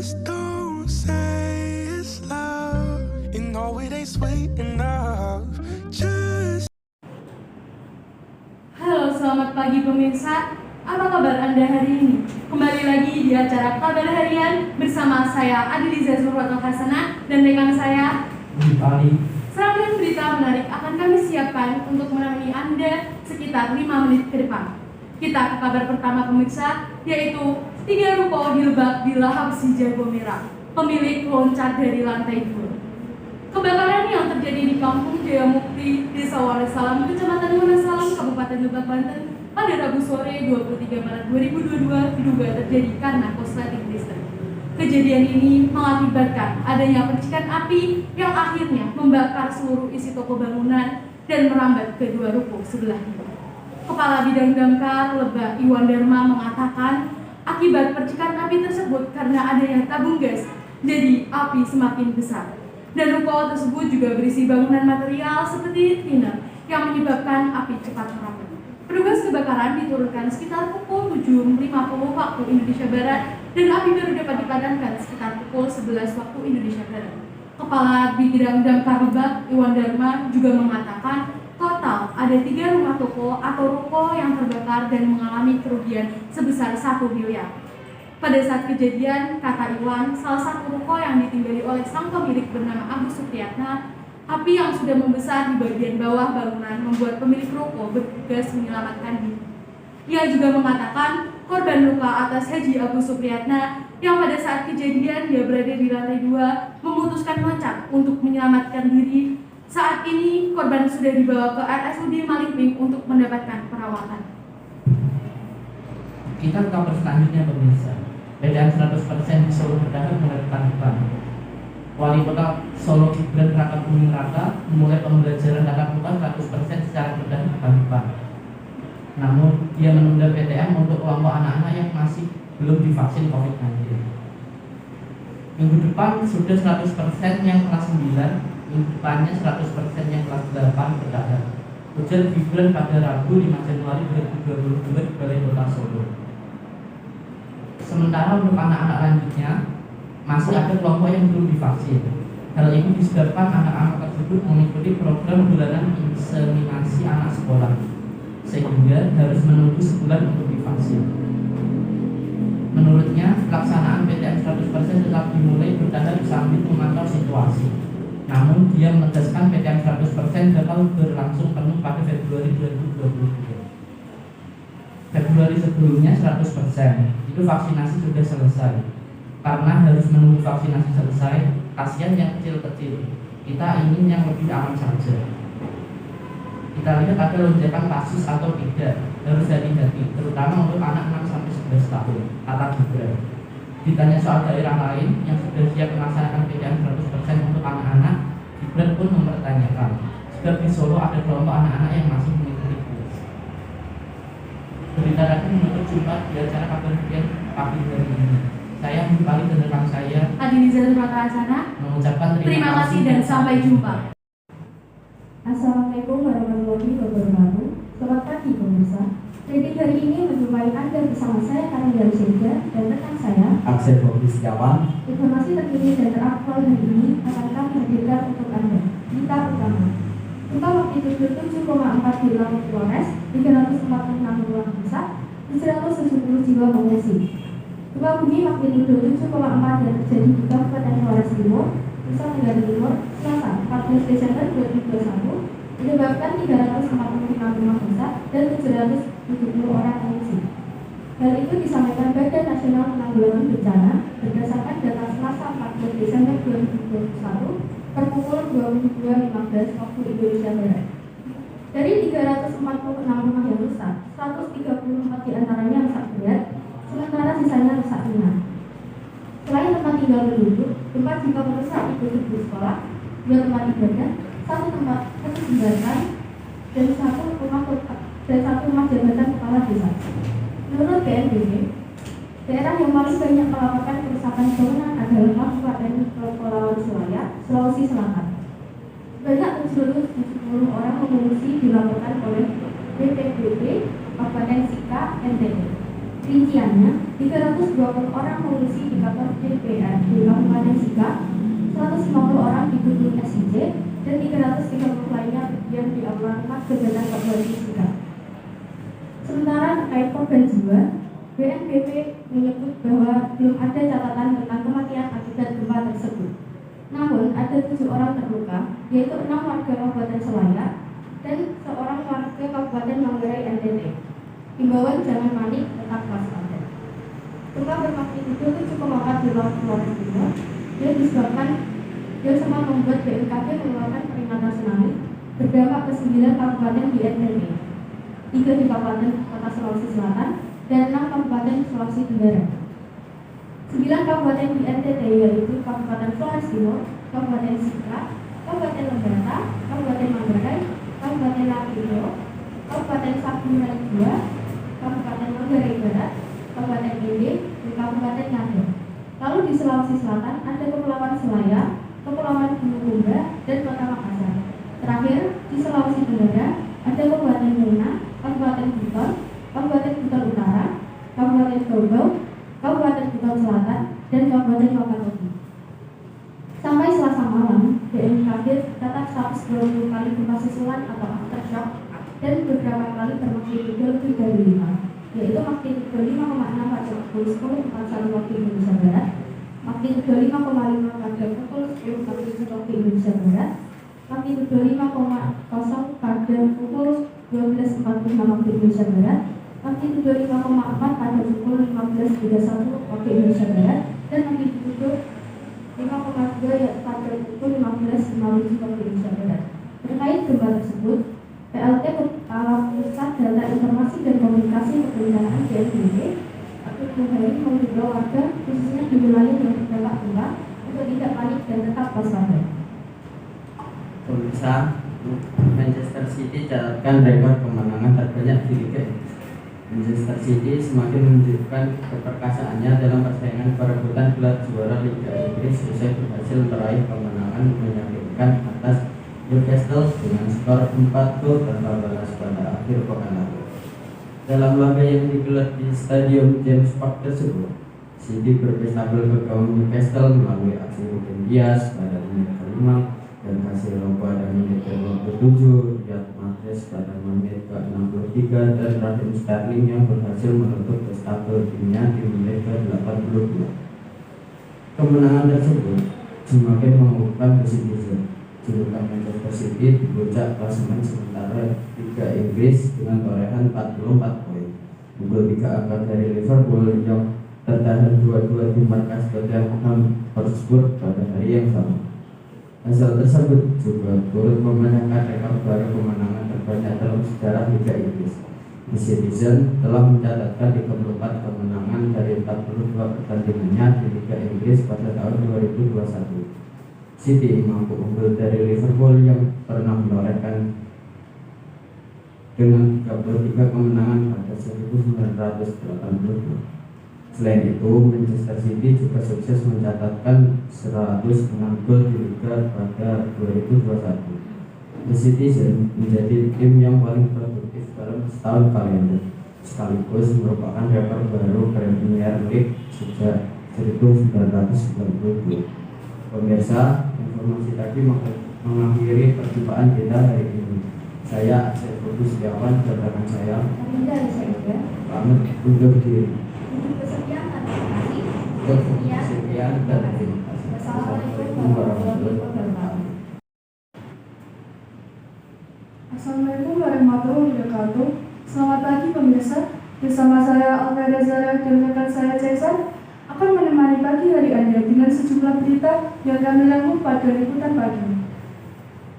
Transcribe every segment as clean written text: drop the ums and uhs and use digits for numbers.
Just don't say it's love. You know it ain't sweet enough. Just. Halo, selamat pagi pemirsa. Apa kabar Anda hari ini? Kembali lagi di acara Kabar Harian bersama saya Adiliza Zurwatul Hasanah dan rekan saya Bali. Serangkaian berita menarik akan kami siapkan untuk menemani Anda sekitar 5 menit ke depan. Kita ke kabar pertama pemirsa, yaitu 3 ruko dilebak di lahap si jago merah. Pemilik loncat dari lantai 2. Kebakaran yang terjadi di Kampung Jaya Mukti, Desa Wonosalam, Kecamatan Wonosalam, Kabupaten Lebak, Banten pada Rabu sore 23 Maret 2022 diduga terjadi karena korsleting listrik. Kejadian ini mengakibatkan adanya percikan api yang akhirnya membakar seluruh isi toko bangunan dan merambat ke 2 ruko sebelahnya. Kepala Bidang Damkar Lebak Iwan Dharma mengatakan akibat percikan api tersebut karena adanya tabung gas, jadi api semakin besar. Dan ruko tersebut juga berisi bangunan material seperti thinner yang menyebabkan api cepat merambat. Petugas kebakaran diturunkan sekitar pukul 7.50 waktu Indonesia Barat dan api baru dapat dipadamkan sekitar pukul 11 waktu Indonesia Barat. Kepala Bidang Damkar Lebak Iwan Dharma juga mengatakan total ada 3 rumah toko atau ruko yang terbakar dan mengalami kerugian sebesar 1 miliar. Pada saat kejadian, kata Iwan, salah satu ruko yang ditinggali oleh sang pemilik bernama Agus Supriyatna, api yang sudah membesar di bagian bawah bangunan membuat pemilik ruko bertugas menyelamatkan diri. Ia juga mengatakan korban luka atas Haji Agus Supriyatna yang pada saat kejadian dia berada di lantai 2 memutuskan loncat untuk menyelamatkan diri. Saat ini korban sudah dibawa ke RSUD Malingping untuk mendapatkan perawatan. Kita ke kabar selanjutnya pemirsa. PDAM 100% di Solo Berdahan mulai depan. Wali Kota Solo Gibran Raka Buming Raka memulai pembelajaran tatap muka 100% secara berdahan depan. Namun dia menunda PTM untuk kelompok anak-anak yang masih belum divaksin COVID-19. Minggu depan sudah 100% yang kelas 9, minggu depannya 100% yang kelas 8 berdahan. Ujar Gibran pada Rabu 5 Januari 2022 di Balai Kota Solo. Sementara untuk anak-anak lanjutnya masih ada kelompok yang belum divaksin. Hal ini disebabkan anak-anak tersebut mengikuti program bulanan inseminasi anak sekolah, sehingga harus menunggu sebulan untuk divaksin. Menurutnya, pelaksanaan PTM 100% tetap dimulai bertahap sambil memantau situasi. Namun, dia menegaskan PTM 100% bakal berlangsung penuh pada Februari 2022. Februari sebelumnya 100%, itu vaksinasi sudah selesai. Karena harus menunggu vaksinasi selesai, kasihan yang kecil-kecil. Kita ingin yang lebih aman saja. Kita lihat ada lonjakan kasus atau tidak, harus hati-hati, terutama untuk anak 6-11 tahun, kata Gibran. Ditanya soal daerah lain yang sudah siap melaksanakan PTM 100% untuk anak-anak, Gibran pun mempertanyakan, sebab di Solo ada kelompok anak-anak yang masih mengikuti kurs. Berita tadi menutup jumpa di acara Kabar Harian pagi hari ini. Saya kembali ke rekan saya Adiliza Zurwatul Hasanah mengucapkan terima kasih dan sampai jumpa. Assalamualaikum warahmatullahi wabarakatuh. Selamat pagi pemirsa. Jadi hari ini menjumpai Anda bersama saya Karya Sirga dan rekan saya Akses Bobi Setiawan. Informasi terkini dan teraktual hari ini akan kami hadirkan untuk Anda. Berita pertama, gempa magnitudo 7,4 di Laut Flores, 346 rumah rusak, 170 jiwa mengungsi. Gempa bumi magnitudo 7,4 yang terjadi di Kabupaten Flores Timur, Nusa Tenggara Timur, Selasa 14 Desember 2021 menyebabkan 346 rumah rusak dan 770 orang mengungsi. Hal itu disampaikan Badan Nasional Penanggulangan Bencana berdasarkan data Selasa 14 Desember 2021 per pukul 22.15 waktu Indonesia Barat. Dari 346 rumah yang rusak, 134 diantaranya rusak berat, sementara sisanya rusak ringan. Selain tempat tinggal penduduk, gempa juga merusak gedung sekolah, 2 tempat ibadah, 1 tempat jembatan, dan 1 rumah jabatan kepala desa. Menurut BNPB, daerah yang paling banyak melaporkan kerusakan bangunan adalah Kabupaten Kepulauan Selayar, Sulawesi Selatan. Sebanyak 770 orang mengungsi dilaporkan oleh BPBD Kabupaten Sika, NTB. Rinciannya, 320 orang mengungsi di kantor DPRD Fisika, 150 orang di gedung SIJ, dan 330 lainnya yang di aula rumah kegiatan Fakultas Fisika. Sementara terkait korban jiwa, BNPB menyebut bahwa belum ada catatan tentang kematian akibat gempa tersebut. Namun, ada 7 orang terluka, yaitu 6 warga Kabupaten Selayar dan 1 warga Kabupaten Manggarai NTT. Himbauan jangan panik, tetap waspada. Gempa bermagnitudo 7,4 di Laut Flores Timur yang sempat membuat BMKG mengeluarkan peringatan tsunami berdampak ke 9 kabupaten di NTT, 3 di Kabupaten Kota Sulawesi Selatan, dan 6 kabupaten Sulawesi Tenggara. 9 kabupaten di NTT yaitu Kabupaten Flores Timur, Kabupaten Sika, Kabupaten Lembata, Kabupaten Manggarai, Kabupaten Lampiro, Kabupaten Saburai II, Kabupaten Manggarai Barat, Kabupaten Ende, dan Kabupaten Ngada. Lalu di Sulawesi Selatan ada Kepulauan Selayar, Kepulauan Bulukumba, dan Kota Makassar. Terakhir di Sulawesi Tenggara ada Kabupaten Muna, Kabupaten Buton, Kabupaten Buton Utara, Kabupaten Bogor, Kabupaten Buton Selatan, dan Kabupaten Wakatobi. Sampai Selasa malam, BMKG tercatat 120 kali gempa susulan atau aftershock dan beberapa kali bermagnitudo lebih dari 5, yaitu magnitudo 5,6 pada pukul 10.41 waktu Indonesia Barat, magnitudo 5,5 pada pukul 10.47 waktu Indonesia Barat, magnitudo 5,0 pada pukul 12.46 waktu Indonesia Barat, magnitudo 5,4 pada pukul 15.31 waktu Indonesia Barat, dan magnitudo 5,2 pada pukul 15.57 waktu Indonesia Barat. Terkait gempa tersebut, PLT Kepala Pusat Data Informasi dan Komunikasi Kebencanaan BNPB Abdul Muhairi menghimbau warga khususnya di wilayah yang terdampak gempa untuk tidak panik dan tetap waspada. Pemirsa, Manchester City catatkan rekor kemenangan terbanyak di Liga Inggris. Manchester City semakin menunjukkan keperkasaannya dalam persaingan perebutan gelar juara Liga Inggris usai berhasil meraih kemenangan meyakinkan atas Newcastle dengan skor 4 gol tanpa balas pada akhir pekan lalu. Dalam laga yang digelar di Stadion James Park tersebut, City berpestafel ke gawang Newcastle melalui aksi Ruben Dias pada menit ke-5 dan Casemiro pada menit ke-27, Riyad Mahrez pada menit ke-63, dan Raheem Sterling yang berhasil menutup estafet timnya di menit ke-82. Kemenangan tersebut semakin mengukuhkan Citizen. Julukan Manchester City di puncak klasemen sementara Liga Inggris dengan torehan 44 poin. Unggul 3 angka dari Liverpool yang tertahan 2-2 di markas Tottenham Hotspur pada hari yang sama. Hasil tersebut juga turut memecahkan rekor baru kemenangan terbanyak dalam sejarah Liga Inggris. The Citizen telah mencatatkan 34 kemenangan dari 42 pertandingannya di Liga Inggris pada tahun 2021. City mampu unggul dari Liverpool yang pernah menorehkan dengan 33 kemenangan pada 1982. Selain itu, Manchester City juga sukses mencatatkan 106 gol di Liga pada 2021. The Citizen menjadi tim yang paling produktif dalam setahun kalender, sekaligus merupakan rekor baru Premier League sejak 1992. Pemirsa, informasi tadi mengakhiri perjumpaan kita hari ini. Saya Asep Setiawan, rekan saya Aminda Rizaidah pamit undur diri. untuk kesekian dan terima kasih. Sekian dan terima kasih. Wassalamualaikum warahmatullahi wabarakatuh. Assalamualaikum warahmatullahi wabarakatuh. Selamat pagi pemirsa. Bersama saya Alfeda Zara dan rekan saya Cesar akan menemani pagi hari Anda dengan sejumlah berita yang kami rangkum pada liputan pagi.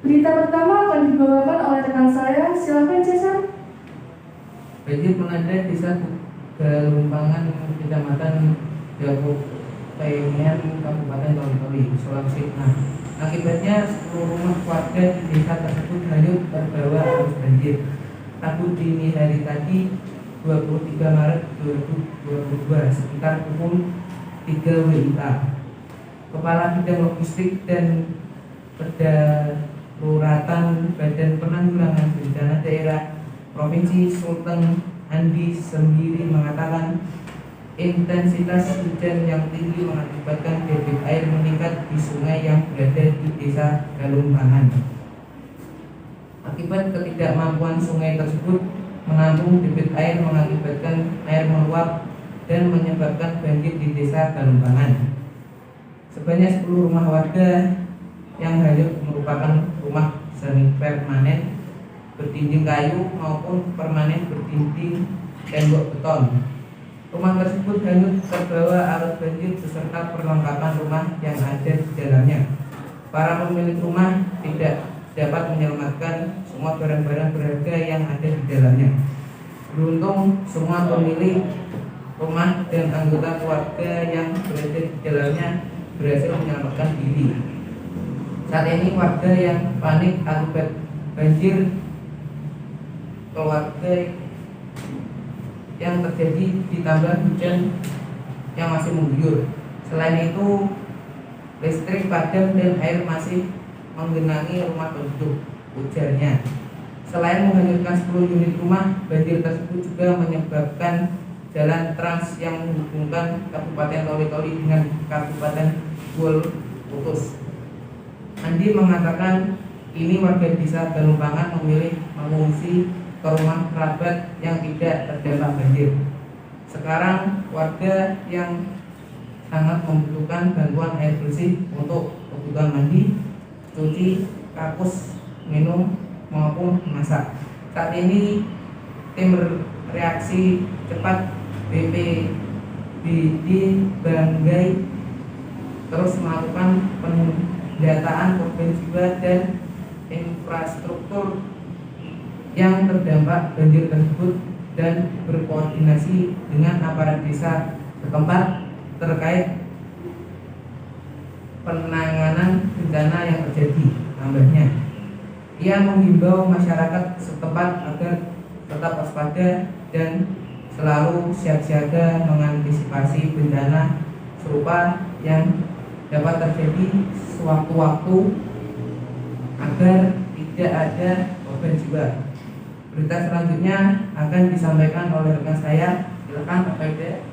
Berita pertama akan dibawakan oleh rekan saya. Silakan Cesar. Banjir melanda desa Galumpangan, Kecamatan Dago Pengen, Kabupaten Toli, Sulawesi Tengah. Akibatnya 10 rumah warga di desa tersebut hanyut terbawa arus banjir. Rabu dini hari tadi 23 Maret 2022 sekitar pukul 3 WIB. Kepala Bidang Logistik dan Kedaruratan Badan Penanggulangan Bencana Daerah Provinsi Sultan Andi sendiri mengatakan intensitas hujan yang tinggi mengakibatkan debit air meningkat di di sungai yang berada di desa Galumbangan. Akibat ketidakmampuan sungai tersebut menampung debit air mengakibatkan air meluap dan menyebabkan banjir di desa Galumbangan. Sebanyak 10 rumah warga yang hanyut merupakan rumah semi permanen berdinding kayu maupun permanen berdinding tembok beton. Rumah tersebut hanyut terbawa arus banjir beserta perlengkapan rumah yang ada di dalamnya. Para pemilik rumah tidak dapat menyelamatkan semua barang-barang berharga yang ada di dalamnya. Beruntung semua pemilik rumah dan anggota keluarga yang berada di dalamnya berhasil menyelamatkan diri. Saat ini warga yang panik akibat banjir keluarga yang terjadi ditambah hujan yang masih mengguyur. Selain itu, listrik padam dan air masih menggenangi rumah penduduk, ujarnya. Selain menghanyutkan 10 unit rumah, banjir tersebut juga menyebabkan jalan trans yang menghubungkan Kabupaten Toli-Toli dengan Kabupaten Buol putus. Andi mengatakan ini warga desa Galumbangan memilih mengungsi ke rumah kerabat yang tidak terdampak banjir. Sekarang warga yang sangat membutuhkan bantuan air bersih untuk kebutuhan mandi, cuci, kakus, minum maupun memasak. Saat ini tim reaksi cepat BPBD Banggai terus melakukan pendataan korban jiwa dan infrastruktur yang terdampak banjir tersebut dan berkoordinasi dengan aparat desa setempat terkait penanganan bencana yang terjadi. Tambahnya, ia menghimbau masyarakat setempat agar tetap waspada dan selalu siap siaga mengantisipasi bencana serupa yang dapat terjadi sewaktu-waktu agar tidak ada korban jiwa. Berita selanjutnya akan disampaikan oleh rekan saya. Silakan Pak Fede.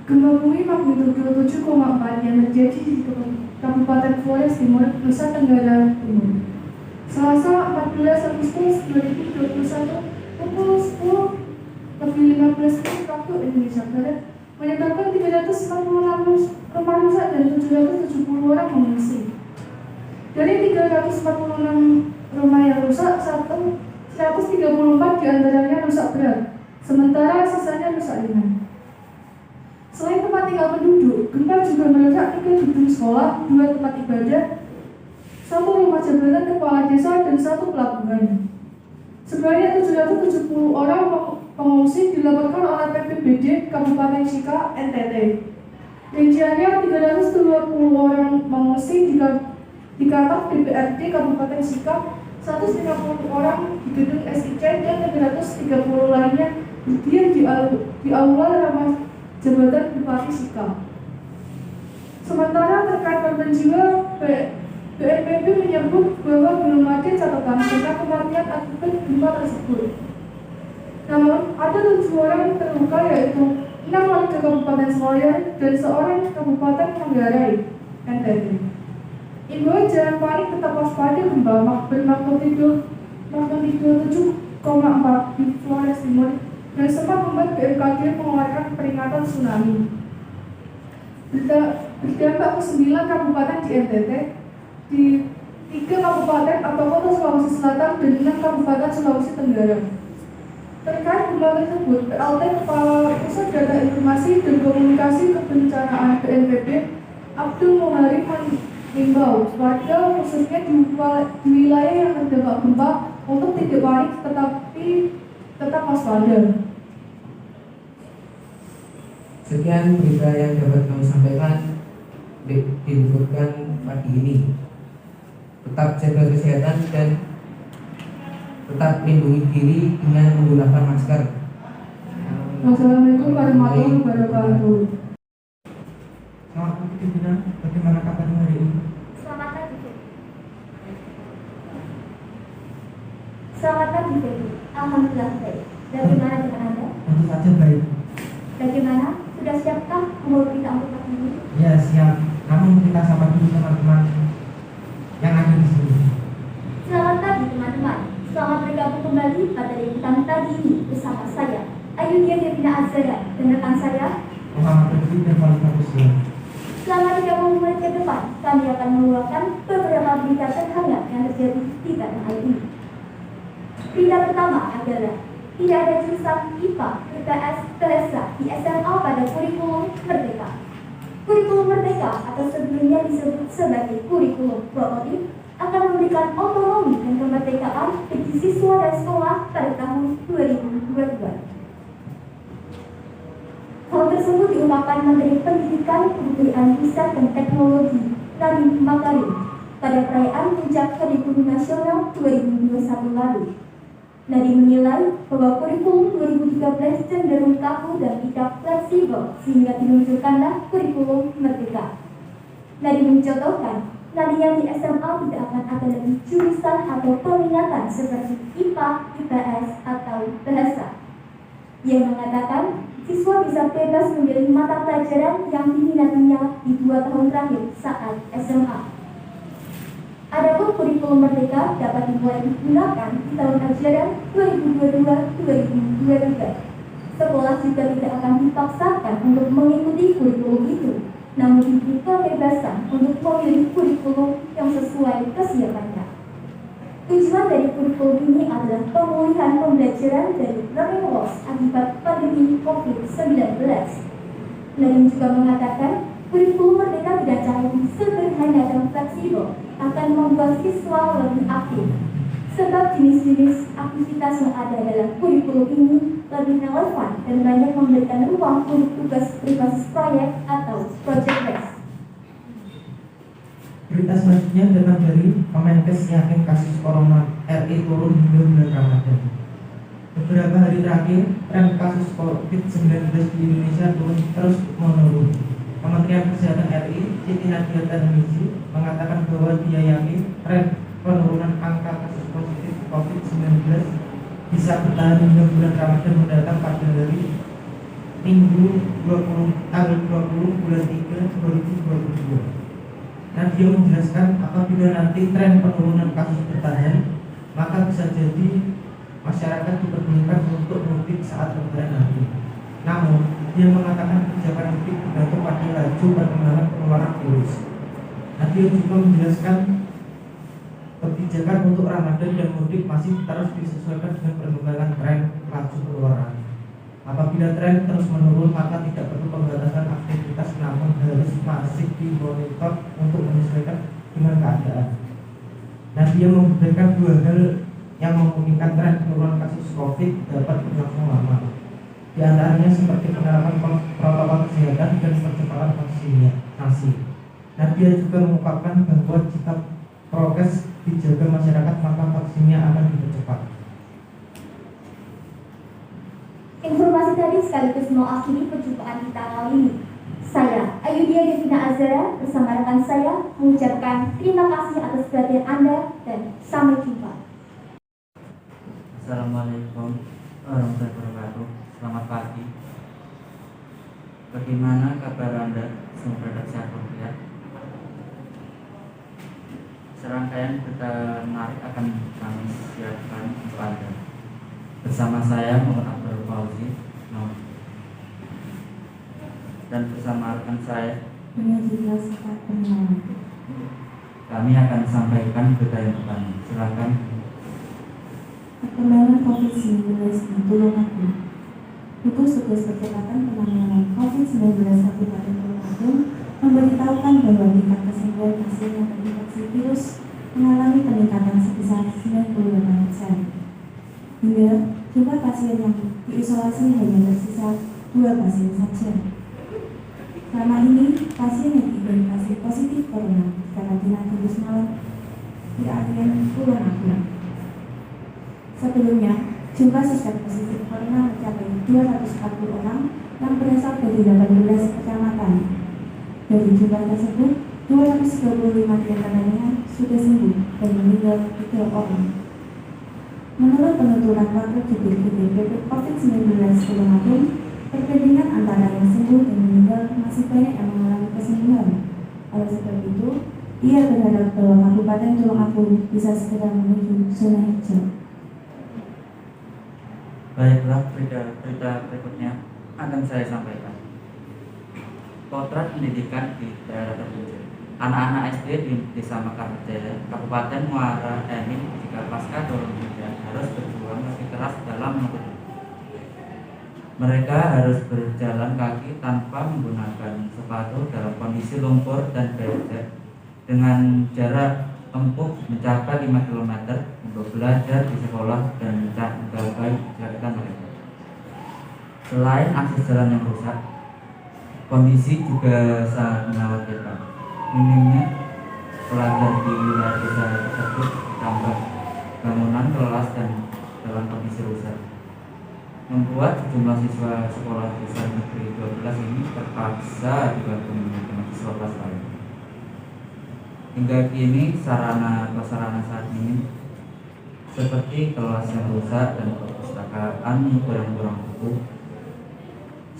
Gempa bumi magnitudo 7,4 yang terjadi di Kabupaten Flores Timur, Nusa Tenggara Timur, Selasa 14 Agustus 2021 pukul 10:15 waktu Indonesia Barat, menyebabkan 346 rumah rusak dan 770 orang mengungsi. Dari 346 rumah yang rusak, 134 diantaranya rusak berat, sementara sisanya rusak ringan. Selain tempat tinggal penduduk, gempa juga meledak 3 gedung sekolah, 2 tempat ibadah, 1 rumah jabatan kepala desa, dan 1 pelabuhan. Sebanyak 770 orang pengungsi dilaporkan oleh PPBD Kabupaten Sika, NTT. Rinciannya 320 orang mengungsi di kantor DPRD Kabupaten Sika, 150 orang di gedung SIC, dan 330 lainnya berdiam di aula ramah jabatan Bupati Sika. Sementara terkait korban jiwa, BNPB menyebut bahwa belum ada catatan tentang kematian akibat gempa tersebut. Namun, ada 7 orang terluka, yaitu 6 warga Kabupaten Selayar dan 1 Kabupaten Manggarai, NTT. Imbauan jangan panik, tetap waspada gempa bermagnitudo 7,4 di Flores Timur dan sempat membuat BMKG mengeluarkan peringatan tsunami. Berdampak ke 9 kabupaten di NTT, di 3 kabupaten atau kota Sulawesi Selatan dan 6 kabupaten Sulawesi Tenggara. Terkait gempa tersebut, PLT Kepala Pusat Data Informasi dan Komunikasi Kebencanaan BNPB Abdul Muharim mengimbau warga khususnya di wilayah yang terdampak gempa untuk tidak panik tetapi tetap waspada. Sekian berita yang dapat kami sampaikan diliburkan pagi ini. Tetap jaga kesehatan dan tetap lindungi diri dengan menggunakan masker. Wassalamualaikum warahmatullahi wabarakatuh. Selamat pagi Bina, bagaimana kabarmu hari ini? Selamat pagi, Febi. Selamat pagi, Febi. Alhamdulillah baik. Bagaimana dengan Anda? Tentu saja baik. Bagaimana? Sudah siapkah umur kita untuk pagi ini? Ya siap, Namun kita sapa dulu teman-teman yang ada di sini. Selamat pagi teman-teman. Selamat bergabung kembali pada liputan pagi ini bersama saya, Ayudhya Devina Azhara, dan rekan saya, Muhammad Rifki dan Walid Hussein. selama 30 menit ke depan, kami akan mengeluarkan beberapa berita terhangat yang terjadi di tanah air ini. Berita pertama adalah tidak ada jurusan IPA, IPS, Bahasa di SMA pada kurikulum Merdeka. Kurikulum Merdeka atau sebelumnya disebut sebagai kurikulum robotik akan memberikan otonomi dan kemerdekaan bagi siswa dan sekolah pada tahun 2022. Hal tersebut diungkapkan Menteri Pendidikan, Kebudayaan, Riset dan Teknologi Nadiem Makarim pada perayaan Puncak Kurikulum Nasional 2021 lalu. Nadiem menilai bahwa kurikulum 2013 cenderung kaku dan tidak fleksibel sehingga diluncurkanlah kurikulum Merdeka. Nadiem mencontohkan, nantinya di SMA tidak akan ada lagi jurusan atau peminatan seperti IPA, IPS, atau Bahasa. Ia mengatakan, siswa bisa bebas memilih mata pelajaran yang diminatinya di 2 tahun terakhir saat SMA. Adapun kurikulum Merdeka dapat dimulai digunakan di tahun ajaran 2022-2023. Sekolah juga tidak akan dipaksakan untuk mengikuti kurikulum itu, namun diberi kebebasan untuk memilih kurikulum yang sesuai kesiapannya. Tujuan dari kurikulum ini adalah pemulihan pembelajaran dari learning loss akibat pandemi COVID-19. Nadiem juga mengatakan, kurikulum Merdeka dengan cara yang sederhana dan fleksibel akan membuat siswa lebih aktif. Sebab jenis-jenis aktivitas yang ada dalam kurikulum ini lebih relevan dan banyak memberikan ruang untuk tugas berbasis proyek atau project based. Berita selanjutnya datang dari Kemenkes yakin kasus corona RI turun hingga bulan Ramadan. Beberapa hari terakhir, tren kasus COVID-19 di Indonesia terus menurun. Kementerian Kesehatan RI, Siti Nadia Tarmizi, mengatakan bahwa dia yakin tren penurunan angka kasus positif COVID-19 bisa bertahan hingga bulan Ramadan mendatang pada hari Minggu tanggal 20 bulan 3 2022. Nadia menjelaskan apabila nanti tren penurunan kasus bertahan, maka bisa jadi masyarakat diperbolehkan untuk mudik saat lebaran nanti. Namun, dia mengatakan kebijakan mudik bergantung pada laju perkembangan penularan virus. Nadia juga menjelaskan kebijakan untuk Ramadan dan mudik masih terus disesuaikan dengan perkembangan tren laju penularan. Apabila tren terus menurun, maka tidak perlu pembatasan aktivitas, namun harus masih dimonitor untuk menyesuaikan dengan keadaan. Nadia memberikan 2 hal yang memungkinkan tren penurunan kasus COVID dapat berlangsung lama. Di antaranya seperti penerapan protokol kesehatan dan percepatan vaksinasi. Nadia juga mengungkapkan bahwa jika prokes dijaga masyarakat, maka vaksinnya akan dipercepat. Informasi tadi sekaligus mengakhiri perjumpaan kita kali ini. Saya, Ayudhya Devina Azhara, bersama rekan saya mengucapkan terima kasih atas perhatian Anda dan sampai jumpa. Assalamualaikum warahmatullahi wabarakatuh. Selamat pagi. Bagaimana kabar Anda? Semoga sehat walafiat. Serangkaian berita menarik akan kami siapkan untuk Anda. Bersama saya Muhammad Abdul Fauzi dan bersama rekan saya kami akan sampaikan berita yang pertama. Silakan. Perkembangan COVID-19 di Tulungagung. Gugus Tugas Percepatan Penanganan COVID-19 Kabupaten Tulungagung memberitahukan bahwa tingkat kesembuhan pasien yang terinfeksi virus mengalami peningkatan sebesar 98%. Hingga jumlah pasien yang diisolasi hanya tersisa 2 pasien saja. Selama ini, pasien yang diidentifikasi positif corona dikarantina di Wisma Atlet Tulungagung. Sebelumnya, jumlah suspek positif corona mencapai 240 orang yang berasal dari 18 kecamatan. Dari jumlah tersebut, 225 diantaranya sudah sembuh dan meninggal 3 orang. Menurut penuturan Wakil Jubir BPBD COVID-19 Tulungagung, perbandingan antara yang sembuh dan meninggal masih banyak yang mengalami kesembuhan. Oleh sebab itu, ia berharap bahwa Kabupaten Tulungagung bisa segera menuju zona hijau. Baiklah, berita berikutnya akan saya sampaikan. Potret pendidikan di daerah terpencil. Anak-anak SD di Desa Mekarjaya, Kabupaten Muara Enim jika pasca turun hujan harus berjuang lebih keras dalam menuntut. Mereka harus berjalan kaki tanpa menggunakan sepatu dalam kondisi lumpur dan becek dengan jarak tempuh mencapai 5 km untuk belajar di sekolah dan mencapai cita-cita mereka. Selain akses jalan yang rusak, kondisi juga sangat mengkhawatirkan. Minimnya pelajar di wilayah desa tersebut ditambah bangunan kelas dan dalam kondisi rusak, membuat sejumlah siswa sekolah dasar negeri 12 ini terpaksa digabung dengan siswa kelas lain. Hingga kini sarana saat ini seperti kelas yang rusak dan perpustakaan yang kurang buku.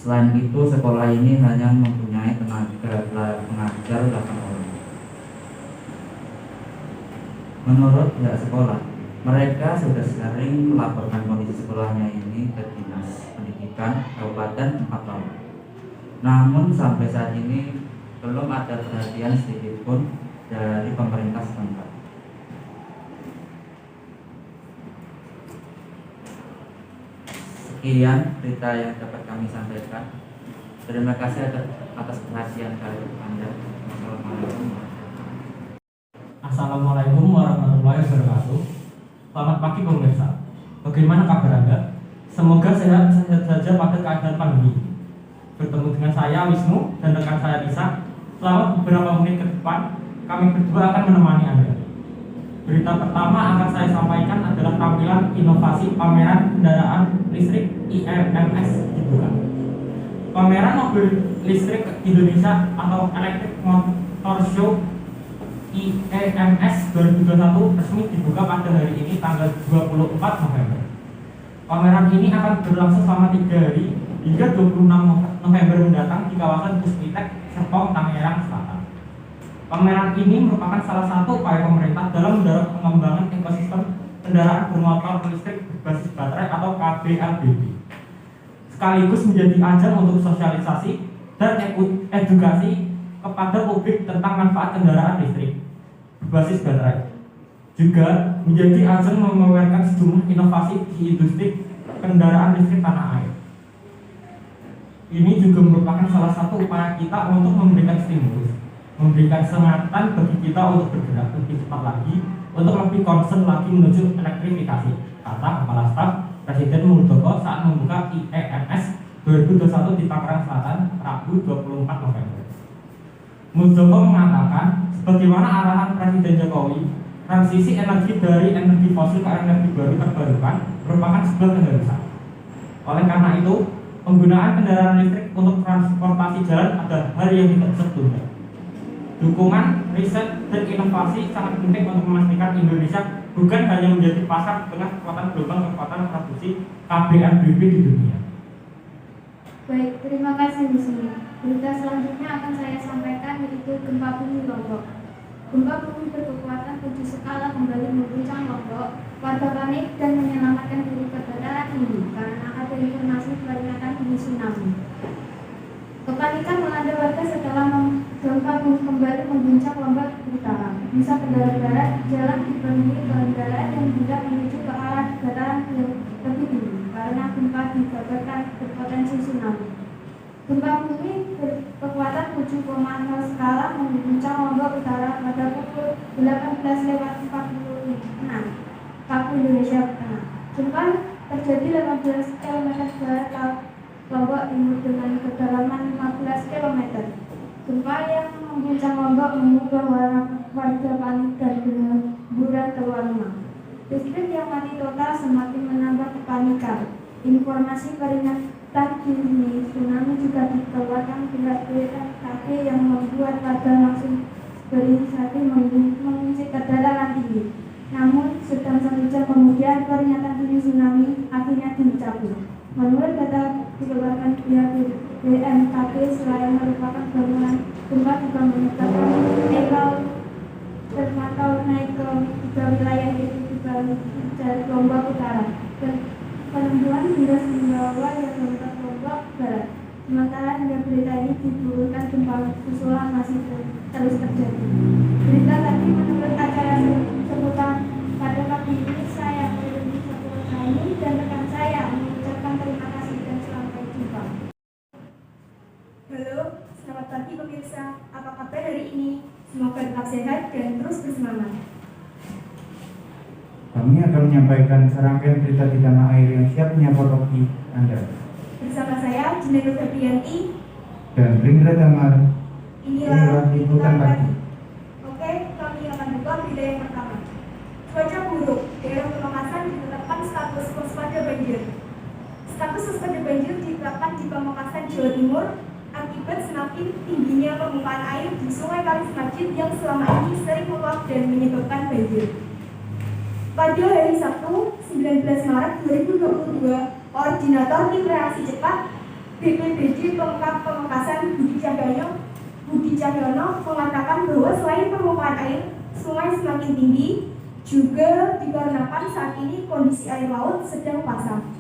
Selain itu, sekolah ini hanya mempunyai tenaga pengajar 8 orang. Menurut pihak sekolah, mereka sudah sering melaporkan kondisi sekolahnya ini ke Dinas Pendidikan Kabupaten 4 tahun. Namun sampai saat ini belum ada perhatian sedikit pun dari pemerintah setempat. Sekian berita yang dapat kami sampaikan. Terima kasih atas perhatian Anda. Assalamualaikum warahmatullahi wabarakatuh. Selamat pagi pemirsa. Bagaimana kabar Anda? Semoga sehat saja pada keadaan pandemi. Bertemu dengan saya Wisnu dan rekan saya Lisa. Selama beberapa menit ke depan, kami berdua akan menemani Anda. Berita pertama akan saya sampaikan adalah tampilan inovasi pameran kendaraan listrik IEMS dibuka. Pameran mobil listrik Indonesia atau Electric Motor Show IEMS 2021 resmi dibuka pada hari ini tanggal 24 November. Pameran ini akan berlangsung selama 3 hari hingga 26 November mendatang di kawasan Puspitek, Serpong, Tangerang Selatan. Pameran ini merupakan salah satu upaya pemerintah dalam mendorong pengembangan ekosistem kendaraan bermotor listrik berbasis baterai atau KBLBB, sekaligus menjadi ajang untuk sosialisasi dan edukasi kepada publik tentang manfaat kendaraan listrik berbasis baterai. Juga menjadi ajang memamerkan sejumlah inovasi di industri kendaraan listrik tanah air. Ini juga merupakan salah satu upaya kita untuk memberikan stimulus, memberikan semangat bagi kita untuk bergerak lebih cepat lagi, untuk lebih concern lagi menuju elektrifikasi, kata Kepala Staf Presiden Muldoko saat membuka IEMS 2021 di Tangerang Selatan, Rabu 24 November. Muldoko mengatakan, sebagaimana arahan Presiden Jokowi, transisi energi dari energi fosil ke energi baru terbarukan merupakan sebuah keharusan. Oleh karena itu, penggunaan kendaraan listrik untuk transportasi jalan adalah hal yang tidak bisa ditunda. Dukungan, riset, dan inovasi sangat penting untuk memastikan Indonesia bukan hanya menjadi pasar di tengah kekuatan produksi KBLBB di dunia. Baik, terima kasih Wisnu. Berita selanjutnya akan saya sampaikan yaitu gempa bumi Lombok. Gempa bumi berkekuatan 7 skala kembali mengguncang Lombok. Warga panik dan menyelamatkan diri ke dataran tinggi karena ada informasi peringatan dini tsunami. Kepanikan melanda warga setelah gempa bumi kembali mengguncang Lombok Utara. Nusa Tenggara Barat, jalan dipenuhi kendaraan yang hendak menuju ke arah dataran yang lebih tinggi karena gempa dikabarkan berpotensi tsunami. Gempa bumi berkekuatan 7,0 skala mengguncang Lombok Utara pada pukul 18.46 waktu Indonesia Tengah. Gempa terjadi 15 km barat Lombok Timur dengan kedalaman 15 km. Gempa yang mengguncang Lombok mengubah warga panik dan berhamburan keluar rumah. Listrik yang mati total semakin menambah kepanikan. Informasi peringatan dini tsunami juga dikeluarkan pihak BMKG yang membuat warga langsung berinisiatif mengungsi ke dataran tinggi. Namun, sedang 1 jam kemudian peringatan dini tsunami akhirnya dicabut. Menurut data dikeluarkan pihak BMKG, selain merupakan bangunan Gempa juga menyebabkan engkau terpantau naik ke 3 wilayah yaitu dari Lombok Utara dan penentuan hingga Sumbawa yang membuat Lombok Barat. Sementara hingga berita ini diturunkan gempa susulan masih terus terjadi. Berita tadi menurut acara seputar pada pagi ini saya Melody Saputra dan rekan saya mengucapkan terima kasih dan sampai jumpa. Halo, selamat pagi pemirsa. Apa kabar hari ini? Semoga tetap sehat dan terus bersemangat. Kami akan menyampaikan serangkaian berita di tanah air yang siap menyapa topik Anda. Bersama saya, Jenderal Febrianti. Dan Rindra Damar. Inilah liputan pagi. Oke, kami akan buka berita yang pertama. Cuaca buruk, daerah Pamekasan ditetapkan status waspada banjir. Status waspada banjir ditetapkan di Pamekasan, Jawa Timur akibat semakin tingginya permukaan air di Sungai Kali Semajid yang selama ini sering meluap dan menyebabkan banjir. Pada hari Sabtu, 19 Maret 2022, Koordinator Tim Reaksi Cepat BPBD Pemkab Pamekasan Budi Cahyono mengatakan bahwa selain permukaan air sungai semakin tinggi, juga dikarenakan saat ini kondisi air laut sedang pasang.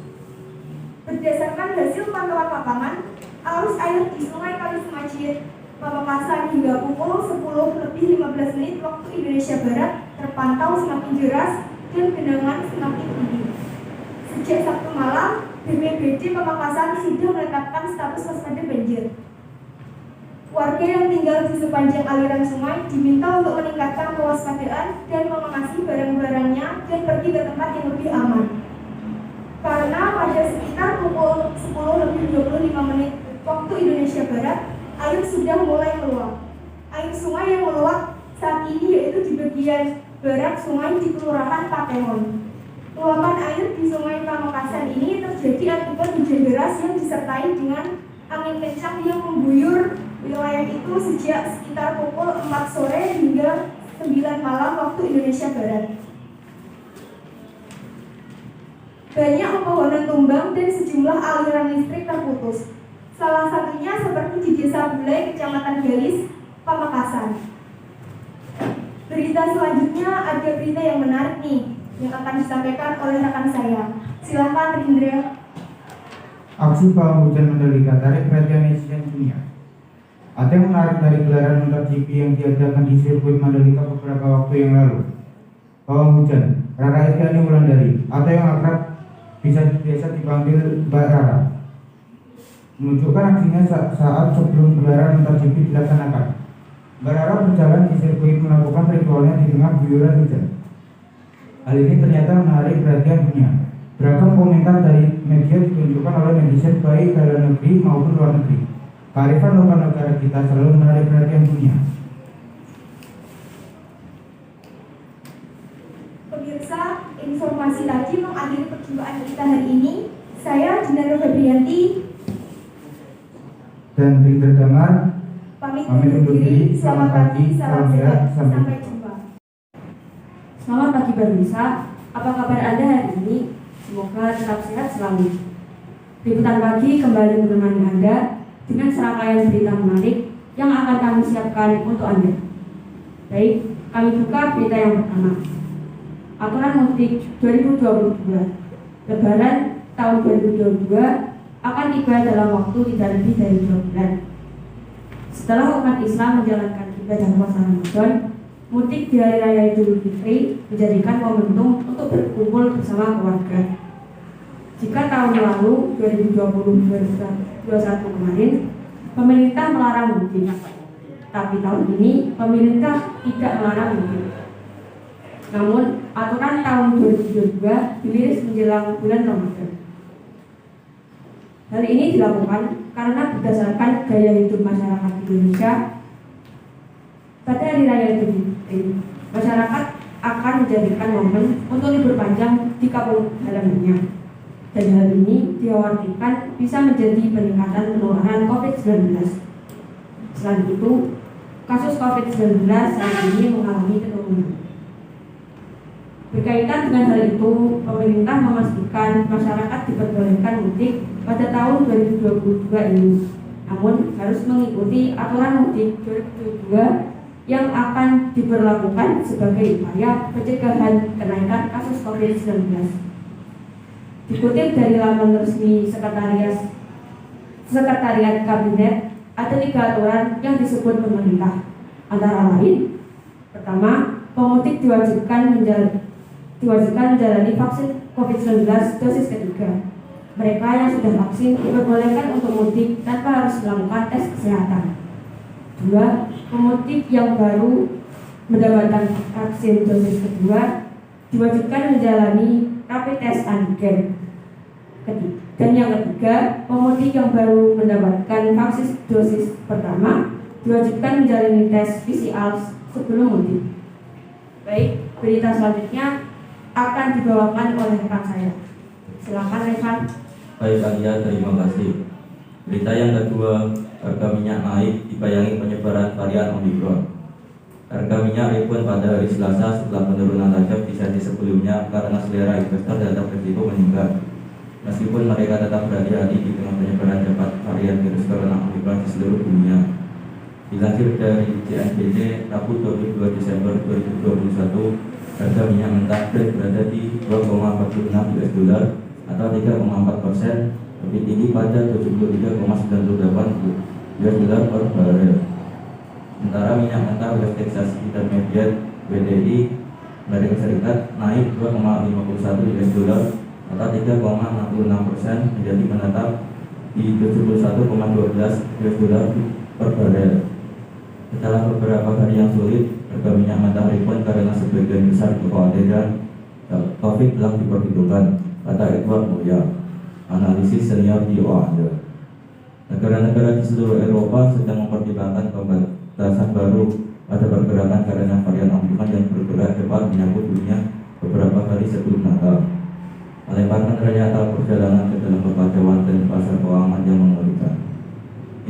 Berdasarkan hasil pantauan lapangan, arus air di Sungai Kali Semajid Pamekasan hingga pukul 10:15 waktu Indonesia Barat terpantau semakin deras dan genangan semakin tinggi. Sejak Sabtu malam, BPBD Pamekasan sudah menetapkan status waspada banjir. Warga yang tinggal di sepanjang aliran sungai diminta untuk meningkatkan kewaspadaan dan mengangkasi barang-barangnya dan pergi ke tempat yang lebih aman. Karena pada sekitar pukul 10:25 waktu Indonesia Barat, air sudah mulai meluap. Air sungai yang meluap saat ini yaitu di bagian barat sungai di Kelurahan Patemon. Luapan air di Sungai Pamekasan ini terjadi akibat hujan deras yang disertai dengan angin kencang yang mengguyur wilayah itu sejak sekitar pukul 4 sore hingga 9 malam waktu Indonesia Barat. Banyak pepohonan tumbang dan sejumlah aliran listrik terputus. Salah satunya seperti di Desa Bulai, Kecamatan Galis, Pamekasan. Berita selanjutnya ada berita yang menarik nih yang akan disampaikan oleh rekan saya. Silakan Rindra. Aksi pawang hujan Mandalika tarik perhatian netizen dunia. Ada yang menarik dari gelaran MotoGP yang diadakan di sirkuit Mandalika beberapa waktu yang lalu. Pawang hujan Rara Estiani Wulandari atau yang akrab biasa dipanggil Mbak Rara menunjukkan aksinya saat sebelum gelaran MotoGP dilaksanakan. Mbak Rara berjalan di sirkuit melakukan ritualnya di tengah guyuran hujan. Hal ini ternyata menarik perhatian dunia. Beragam komentar dari media ditunjukkan oleh netizen baik dalam negeri maupun luar negeri. Kearifan lokal negara kita selalu menarik perhatian dunia. Pemirsa, informasi tadi mengakhiri perjumpaan kita hari ini. Saya Jenderal Febrianti dan Rindra Damar pamit undur diri. Selamat pagi, salam sehat, sampai jumpa. Selamat pagi pemirsa, apa kabar Anda hari ini? Semoga tetap sehat selalu. Liputan pagi kembali menemani Anda dengan serangkaian berita menarik yang akan kami siapkan untuk Anda. Baik, kami buka berita yang pertama. Aturan mudik 2022 Lebaran tahun 2022 akan tiba dalam waktu tidak lebih dari 2 bulan. Setelah umat Islam menjalankan ibadah puasa Ramadan, mudik di Hari Raya Idul Fitri menjadikan momentum untuk berkumpul bersama keluarga. Jika tahun lalu 2020-2021 kemarin pemerintah melarang mudik, tapi tahun ini pemerintah tidak melarang mudik. Namun aturan tahun 2022 diliris menjelang bulan Ramadan. Hal ini dilakukan karena berdasarkan gaya hidup masyarakat Indonesia. Pada Hari Raya Idul Fitri, masyarakat akan menjadikan momen untuk libur panjang di kampung halamannya. Dan hal ini dikhawatirkan bisa menjadi peningkatan penularan COVID-19. Selain itu, kasus COVID-19 saat ini mengalami penurunan. Berkaitan dengan hal itu, pemerintah memastikan masyarakat diperbolehkan mudik pada tahun 2022 ini. namun harus mengikuti aturan mudik 2022 yang akan diberlakukan sebagai upaya pencegahan kenaikan kasus COVID-19. Dikutip dari laman resmi Sekretariat Kabinet, ada 3 aturan yang disebut pemerintah, antara lain: pertama, pemudik diwajibkan menjalani vaksin COVID-19 dosis ketiga. Mereka yang sudah vaksin diperbolehkan untuk mudik tanpa harus melakukan tes kesehatan. 2. Pemudik yang baru mendapatkan vaksin dosis kedua diwajibkan menjalani rapid test antigen. Dan yang ketiga, pemudik yang baru mendapatkan vaksin dosis pertama diwajibkan menjalani tes PCR sebelum mudik. Baik, berita selanjutnya akan dibawakan oleh rekan saya. Silakan rekan. Baik Alia, terima kasih. Berita yang kedua, harga minyak naik dibayangi penyebaran varian Omicron. Harga minyak rebound pada hari Selasa setelah penurunan tajam di sesi sebelumnya karena selera investor terhadap risiko meningkat. Meskipun mereka tetap berhati-hati di tengah penyebaran cepat varian virus corona Omicron di seluruh dunia. Dilansir dari JNBC, Rabu 22 Desember 2021, harga minyak mentah Brent berada di 2,46 US$ atau 3,4% lebih tinggi pada 73,98 US$ per barel. Sementara minyak mentah West Texas Intermediate WTI Amerika Serikat naik 2,51 US$ atau 3,66% menjadi menetap di 71,12 US$ per barel. Setelah beberapa hari yang sulit, harga minyak mentah rebound karena sebagian besar kekhawatiran COVID telah diperhitungkan, kata Edward Moya, analisis senior di OANDA. Negara-negara di seluruh Eropa sedang mempertimbangkan pembatasan baru pada pergerakan karena varian Omicron yang bergerak cepat menyambut dunia beberapa hari sebelum Natal, melemparkan rencana perjalanan ke dalam kekacauan dan pasar keuangan yang mengerikan.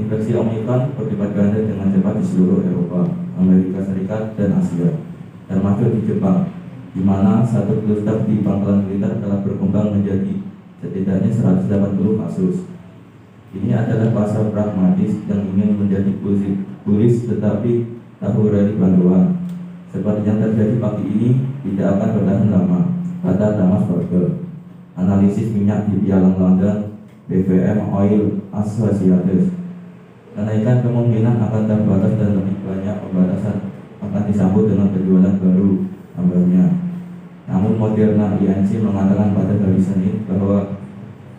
Infeksi Omicron berlipat ganda dengan cepat di seluruh Eropa, Amerika Serikat, dan Asia, termasuk di Jepang, di mana satu kluster di pangkalan militer telah berkembang menjadi setidaknya 180 kasus. Ini adalah pasar pragmatis yang ingin menjadi bullish tetapi tak berani bantuan. Seperti yang terjadi pagi ini tidak akan bertahan lama, kata Thomas Berger, analisis minyak di Pialang London, BVM Oil Associates. Kenaikan kemungkinan akan terbatas dan lebih banyak pembatasan akan disambut dengan penjualan baru, tambahnya. Namun Moderna INC mengatakan pada hari Senin bahwa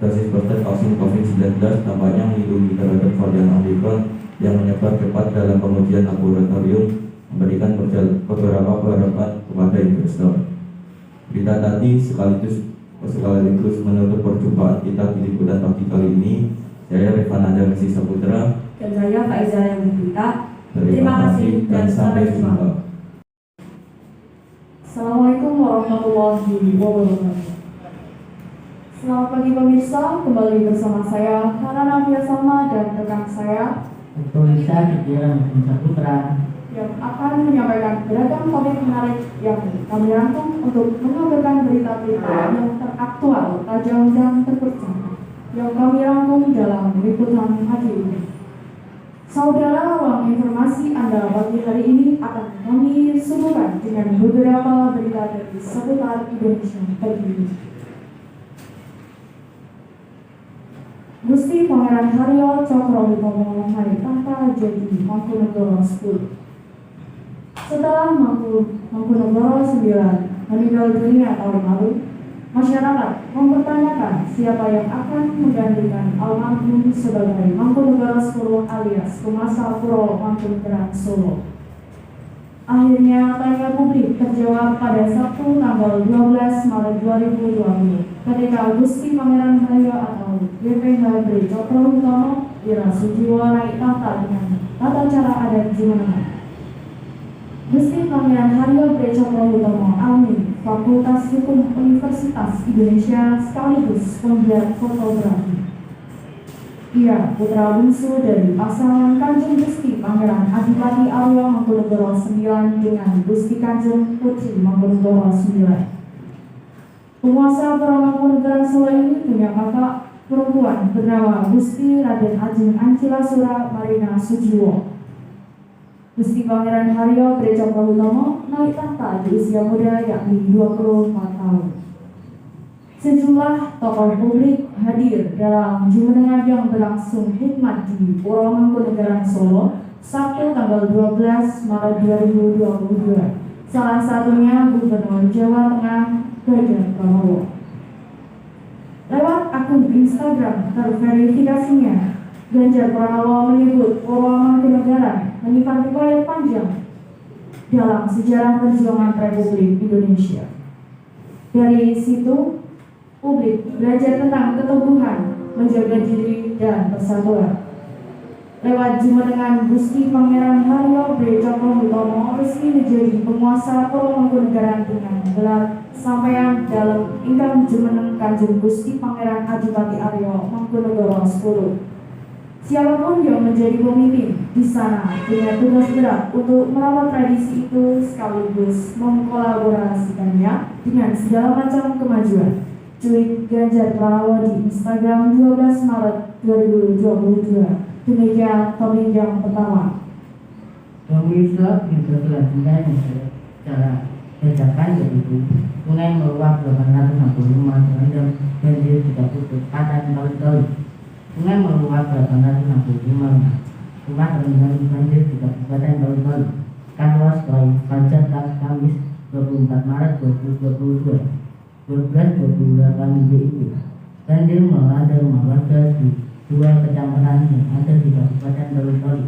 dosis booster vaksin COVID-19 tampaknya melindungi terhadap varian Omicron yang menyebar cepat dalam pengujian laboratorium, memberikan beberapa harapan kepada investor. Berita tadi sekaligus menutup perjumpaan kita di liputan pagi kali ini. Saya Revananda Mesih Saputra dan saya Faizal yang berita. Terima kasih dan sampai jumpa. Assalamualaikum warahmatullahi wabarakatuh. Selamat pagi pemirsa, kembali bersama saya Harana Sama dan rekan saya Tulisan Pikiran Mesih Saputra yang akan menyampaikan beragam topik menarik yang kami rangkum untuk mengabarkan berita-berita yang teraktual, tajam dan terpercaya yang kami rangkum dalam liputan pagi ini. Saudara, ruang informasi Anda pagi hari ini akan kami suguhkan dengan beberapa berita dari seputar Indonesia pagi ini. Gusti Pangeran Haryo Cokrohutomo hari tahta jadi Mangkunegoro 10. Setelah Mangkunegoro 9 meninggal dunia tahun lalu, masyarakat mempertanyakan siapa yang akan menggantikan almarhum sebagai Mangkunegoro 10 alias Kumasa Puro Mangkunegara Solo. Akhirnya tanya publik terjawab pada Sabtu tanggal 12 Maret 2020 ketika Gusti Pangeran Haryo atau GPH Bri Cokrohutomo Wirasujiwo naik tahta dengan tata cara adat Jumenengan. Gusti Pangeran Haryo Bri Cokrohutomo alumni Fakultas Hukum Universitas Indonesia sekaligus penggiat fotografi. Ia putra bungsu dari pasangan Kanjeng Gusti Pangeran Adipati Aryo Mangkunegoro 9 dengan Gusti Kanjeng Putri Mangkunegoro 9. Penguasa Pura Mangkunegara Solo ini punya kakak perempuan bernama Gusti Raden Ajeng Ancilasura Marina Sujiwo. Gusti Pangeran Haryo Brecokrohutomo naik tahta di usia muda yakni 24 tahun. Sejumlah tokoh publik hadir dalam jumenengan yang berlangsung hikmat di Puro Mangkunegaran Solo Sabtu tanggal 12 Maret 2022. Salah satunya Gubernur Jawa Tengah Ganjar Pranowo. Lewat akun Instagram terverifikasinya, Ganjar Pranowo menyebut Puro Mangkunegaran menyimpan riwayat panjang dalam sejarah perjuangan Republik Indonesia. Dari situ, publik belajar tentang keteguhan, menjaga diri, dan persatuan. Lewat jumenengan Gusti Pangeran Haryo Brecokrohutomo resmi menjadi penguasa Puro Mangkunegaran dengan gelar Sampaian dalam ingkang jumeneng Kanjeng Gusti Pangeran Adipati Aryo Mangkunegoro 10. Siapapun yang menjadi pemimpin di sana punya tugas berat untuk merawat tradisi itu sekaligus mengkolaborasikannya dengan segala macam kemajuan. Cuit Ganjar Pranowo di Instagram 12 Maret 2022. Demikian topik yang pertama. Pemirsa juga selanjutnya secara bacakan yaitu sungai meluap 865 km banjir 30 padat kali. Sungai meluap 865 rumah terendam banjir 3 kabupaten kali. Kanwas Koi Fajar Kamis 24 Maret 2022 12:28 WIB. Banjir melanda rumah warga di 2 kecamatan yang ada di Kabupaten Toli,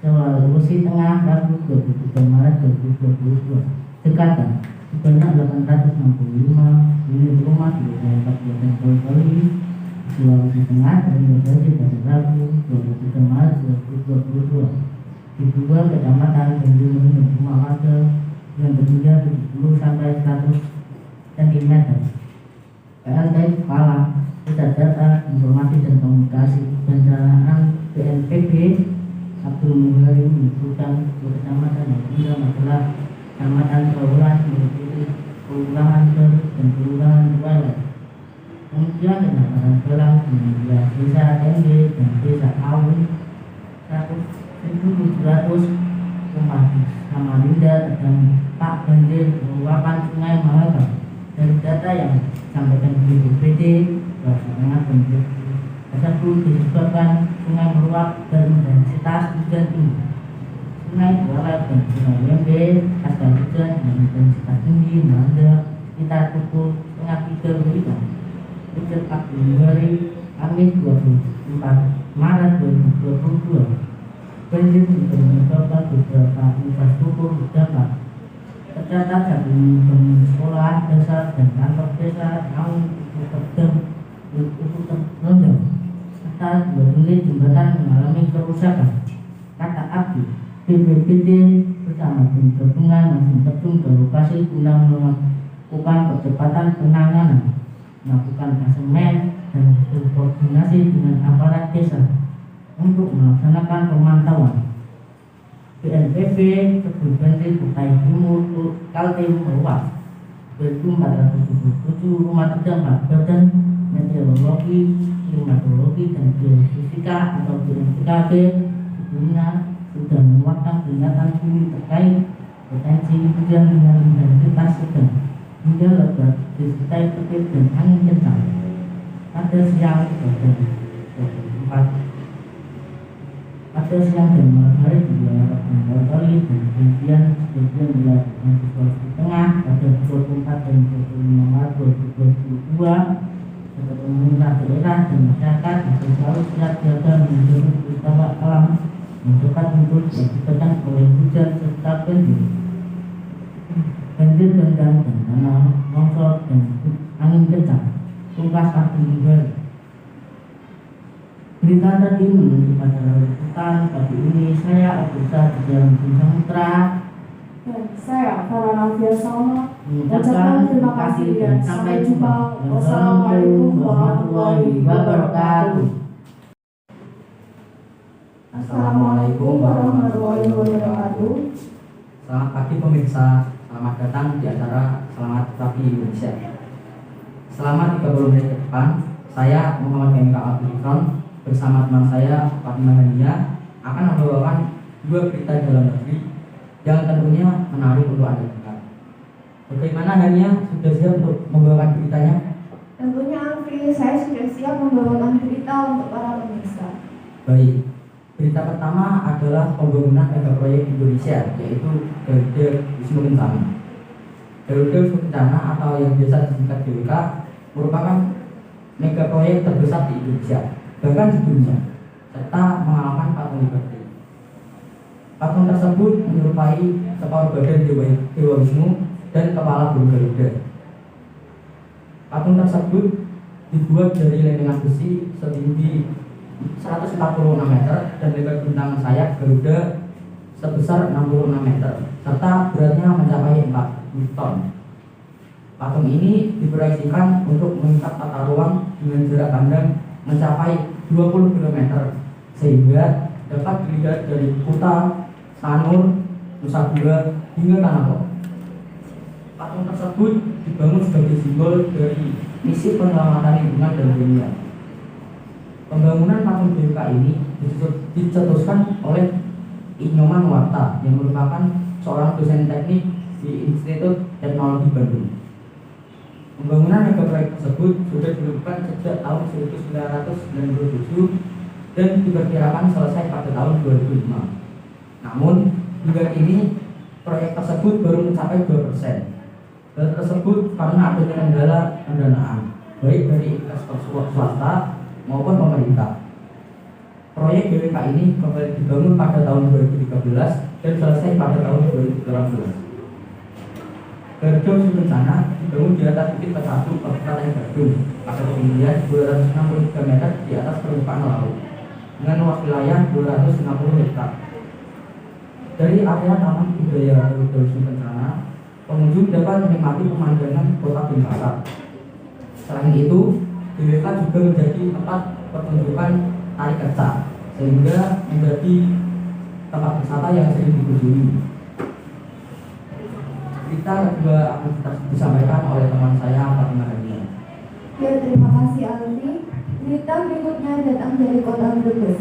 Sulawesi Tengah, Rabu 23 Maret 2022. Jakarta, sebanyak 865 unit rumah di Kabupaten Toli, Sulawesi Tengah terinfeksi pada Rabu 23 Maret 2022. Di 2 kecamatan banjir merendam rumah warga yang ketinggian 70 sampai 100 cm. PLT Kepala Pusat Data Informasi dan Komunikasi Perencanaan BNPB Abdul Muhari menyebutkan kecamatan yang tinggal masalah kecamatan Trawulan meliputi kelurahan Ter dan kelurahan Twilight. Kemudian kecamatan Belang dengan desa Tengge dan desa Awun 1.700 rumah di Samarinda terdampak banjir luapan sungai Mahakam. Dari data yang disampaikan BPBD, pelaksanaan banjir tersebut disebabkan sungai meluap dan intensitas hujan tinggi. Sungai Twilight dan Sungai Lembe pasca hujan dengan intensitas tinggi melanda sekitar pukul 2:30 WIB. Sejak Februari Kamis 24 Maret 2022, banjir juga menyebabkan beberapa infrastruktur terdampak. Tercatat 1 bangunan sekolah, desa, dan kantor desa yang terendam, serta 2 unit jembatan mengalami kerusakan. Kata Abdi, BPBD bersama tim gabungan masih terjun ke lokasi guna melakukan percepatan penanganan, melakukan asemen, dan berkoordinasi dengan aparat desa untuk melaksanakan pemantauan. BNPB sebut banjir Kutai Timur Kaltim meluas 2.477 rumah terdampak. Badan Meteorologi, Klimatologi, dan Geofisika atau BMKG sebelumnya sudah mengeluarkan peringatan dini terkait potensi hujan dengan intensitas sedang hingga lebat disertai petir dan angin kencang. Pada siang dan malam hari di wilayah Toli dan kemudian sebagian wilayah Sulawesi Tengah pada 24 dan 25 Maret 2022. Serta pemerintah daerah dan masyarakat akan selalu siap siaga menghadapi peristiwa alam yang cepat muncul diakibatkan oleh hujan serta banjir bandang dan tanah longsor dan angin kencang. Tugas Abdul Muhari. Berita tadi menuju pada liputan pagi ini. Saya Abdullah di Jalan Samudra Dan saya Farana Fiasana mengucapkan terima kasih dan sampai jumpa. Wassalamualaikum warahmatullahi wabarakatuh. Assalamualaikum warahmatullahi wabarakatuh. Selamat pagi pemirsa, selamat datang di acara Selamat Pagi Indonesia. Selama 30 menit ke depan, Saya Muhammad MK Abdul Ikram bersama teman saya Fatimah Hania akan membawakan dua berita dalam negeri yang tentunya menarik untuk Anda dengar. Bagaimana Hania, sudah siap untuk membawakan beritanya? Tentunya Alfi, saya sudah siap membawakan berita untuk para pemirsa. Baik, berita pertama adalah pembangunan megaproyek Indonesia, yaitu Garuda Wisnu Kencana. Garuda Wisnu Kencana atau yang biasa disingkat GWK merupakan megaproyek terbesar di Indonesia, bahkan di dunia, serta mengalahkan patung Liberty. Patung tersebut menyerupai separuh badan Dewa Wisnu dan kepala burung Garuda. Patung tersebut dibuat dari lempengan besi setinggi 146 meter dan lebar bentang sayap Garuda sebesar 66 meter serta beratnya mencapai 4 ton. Patung ini diproyeksikan untuk mengikat tata ruang dengan jarak pandang mencapai 20 km sehingga dapat dilihat dari Kuta, Sanur, Nusa Dua hingga Tanah Lot. Patung tersebut dibangun sebagai simbol dari misi penyelamatan lingkungan dan dunia. Pembangunan patung GWK ini dicetuskan oleh Inyoman Warta yang merupakan seorang dosen teknik di Institut Teknologi Bandung. Pembangunan megaproyek tersebut sudah dilakukan sejak tahun 1997 dan diperkirakan selesai pada tahun 2005. Namun hingga kini proyek tersebut baru mencapai 2%. Hal tersebut karena adanya kendala pendanaan baik dari investor swasta maupun pemerintah. Proyek GWK ini kembali dibangun pada tahun 2013 dan selesai pada tahun 2018. Garuda Wisnu Kencana dibangun di atas bukit Pesatu, Kabupaten Bandung pada ketinggian 263 meter di atas permukaan laut dengan luas wilayah 250 hektar. Dari area Taman Budaya Garuda Wisnu Kencana, pengunjung dapat menikmati pemandangan kota Denpasar. Selain itu, GWK juga menjadi tempat pertunjukan tari kecak, sehingga menjadi tempat wisata yang sering dikunjungi. Berita kedua akan disampaikan oleh teman saya Fatimah Hania. Ya, terima kasih Alfi. Berita berikutnya datang dari kota Brebes.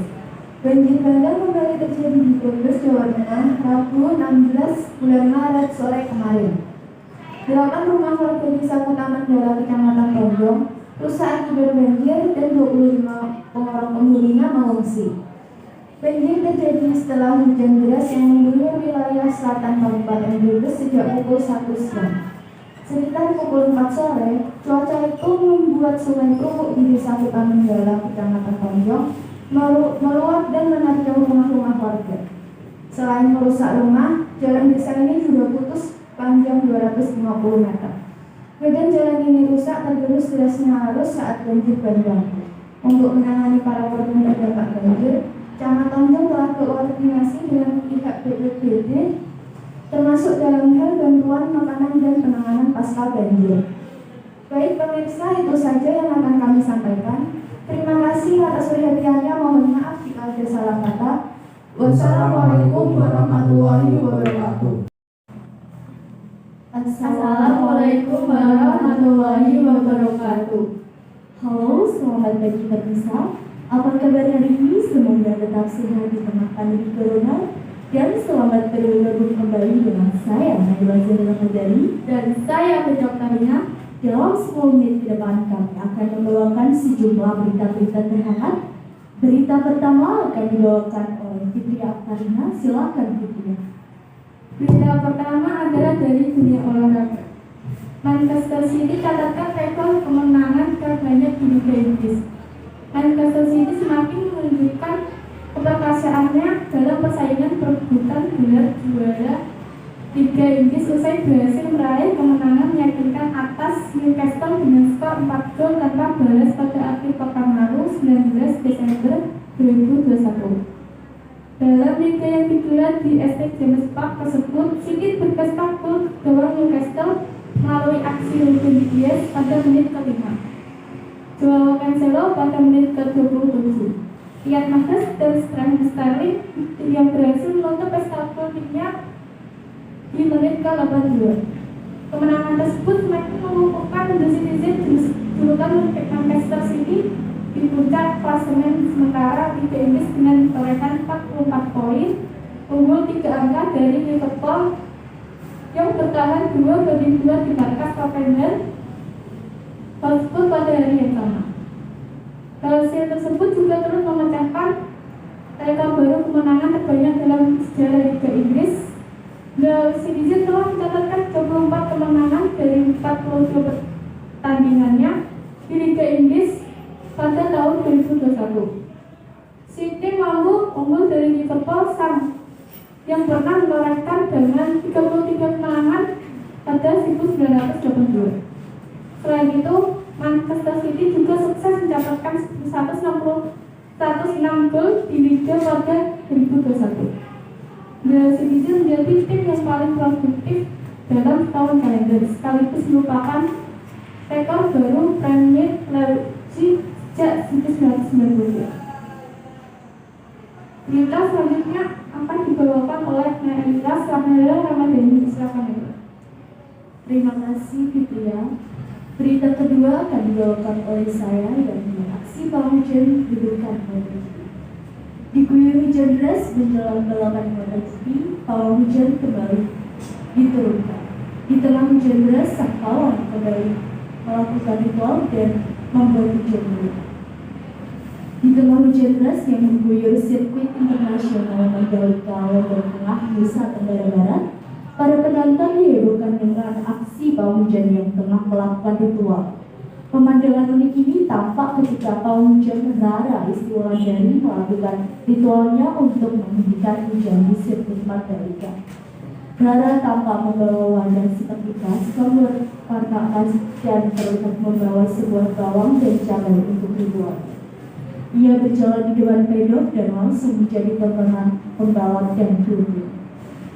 Banjir bandang kembali terjadi di Brebes, Jawa Tengah, Rabu 16 bulan Maret sore kemarin. 8 rumah warga desa Kutaman Dala, Kecamatan Tonjong, rusak akibat banjir dan 25 orang penghuninya mengungsi. Banjir terjadi setelah hujan deras yang mengguyur wilayah selatan Kabupaten Brebes sejak pukul 1 siang. Sekitar pukul 4 sore, cuaca itu membuat sungai Krukuk di desa Kutaman Dala, Kecamatan Tonjong meluap dan menerjang rumah-rumah warga. Selain merusak rumah, jalan desa ini juga putus panjang 250 meter. Badan jalan ini rusak tergerus derasnya arus saat banjir bandang. Untuk menangani para korban terdampak banjir, Camat Tonjong telah berkoordinasi dengan pihak BPBD termasuk dalam hal bantuan makanan dan penanganan pasca banjir. Baik pemirsa, itu saja yang akan kami sampaikan. Terima kasih atas perhatiannya. Mohon maaf jika ada salah kata. Wassalamualaikum warahmatullahi wabarakatuh. Assalamualaikum warahmatullahi wabarakatuh. Halo, selamat pagi pemirsa. Apa kabar hari ini? Semoga tetap sehat di tengah pandemi corona. Dan selamat bergabung kembali dengan saya Nabila Zainal Madani dan saya Dr. Karina. Dalam 10 menit ke depan kami akan membawakan sejumlah berita-berita terhangat. Berita pertama akan dibawakan oleh Fitri Akarina. Silakan Fitri. Berita pertama adalah dari dunia olahraga. Manchester City catatkan rekor kemenangan terbanyak di Liga Inggris. Manchester City semakin menunjukkan keperkasaannya dalam persaingan perebutan gelar juara Liga Inggris usai berhasil meraih kemenangan meyakinkan atas Newcastle dengan skor 4 gol tanpa balas pada akhir pekan lalu 19 Desember 2021. Dalam liga yang digelar di St. James Park tersebut, City berpesta gol gawang Newcastle melalui aksi Ruben Dias pada menit ke-5. Joao Cancelo pada menit ke-27. Riyad Mahrez dan Sterling yang berhasil menutup pesta gol timnya di menit ke-82. Kemenangan tersebut semakin mengukuhkan The Citizen Julukan Manchester City di puncak klasemen sementara Liga Inggris dengan torehan 44 poin, unggul 3 angka dari Liverpool yang bertahan 2-2 di markas Tottenham Hotspur pada hari yang sama. Hasil tersebut juga terus memecahkan rekor baru kemenangan terbanyak dalam sejarah Liga Inggris. The Citizen telah mencatatkan 24 kemenangan dari 42 pertandingannya di Liga Inggris pada tahun 2021. City mampu unggul dari Liverpool yang pernah menorehkan dengan 33 kemenangan pada 1982. Selain itu, Manchester City juga sukses mencatatkan 106 gol di Liga pada 2021. The Citizen menjadi tim yang paling produktif dalam tahun kalender, sekaligus merupakan rekor baru Premier League sejak 1992. Berita selanjutnya akan dibawakan oleh Naila Ramadhani. Silakan. Terima kasih Fitria. Berita kedua akan dibawakan oleh saya, yakni aksi pawang hujan diberikan MotoGP. Diguyur hujan deras menjelang balapan MotoGP, pawang hujan kembali diturunkan. Di tengah hujan deras, sang pawang kembali melakukan ritual dan membuat hujan deras. Di tengah hujan deras yang mengguyur sirkuit internasional Mandalika, Lombok Tengah, Nusa Tenggara Barat, para penonton dihebohkan dengan aksi pawang hujan yang tengah melakukan ritual. Pemandangan unik ini tampak ketika pawang hujan Rara Istiwandari melakukan ritualnya untuk menghentikan hujan di sirkuit Mandalika. Rara tampak membawa wadah seketika sumber warna emas dan terlihat membawa sebuah bawang dan cabai untuk ritual. Ia berjalan di depan pedok dan langsung menjadi tontonan pembalap dan kru.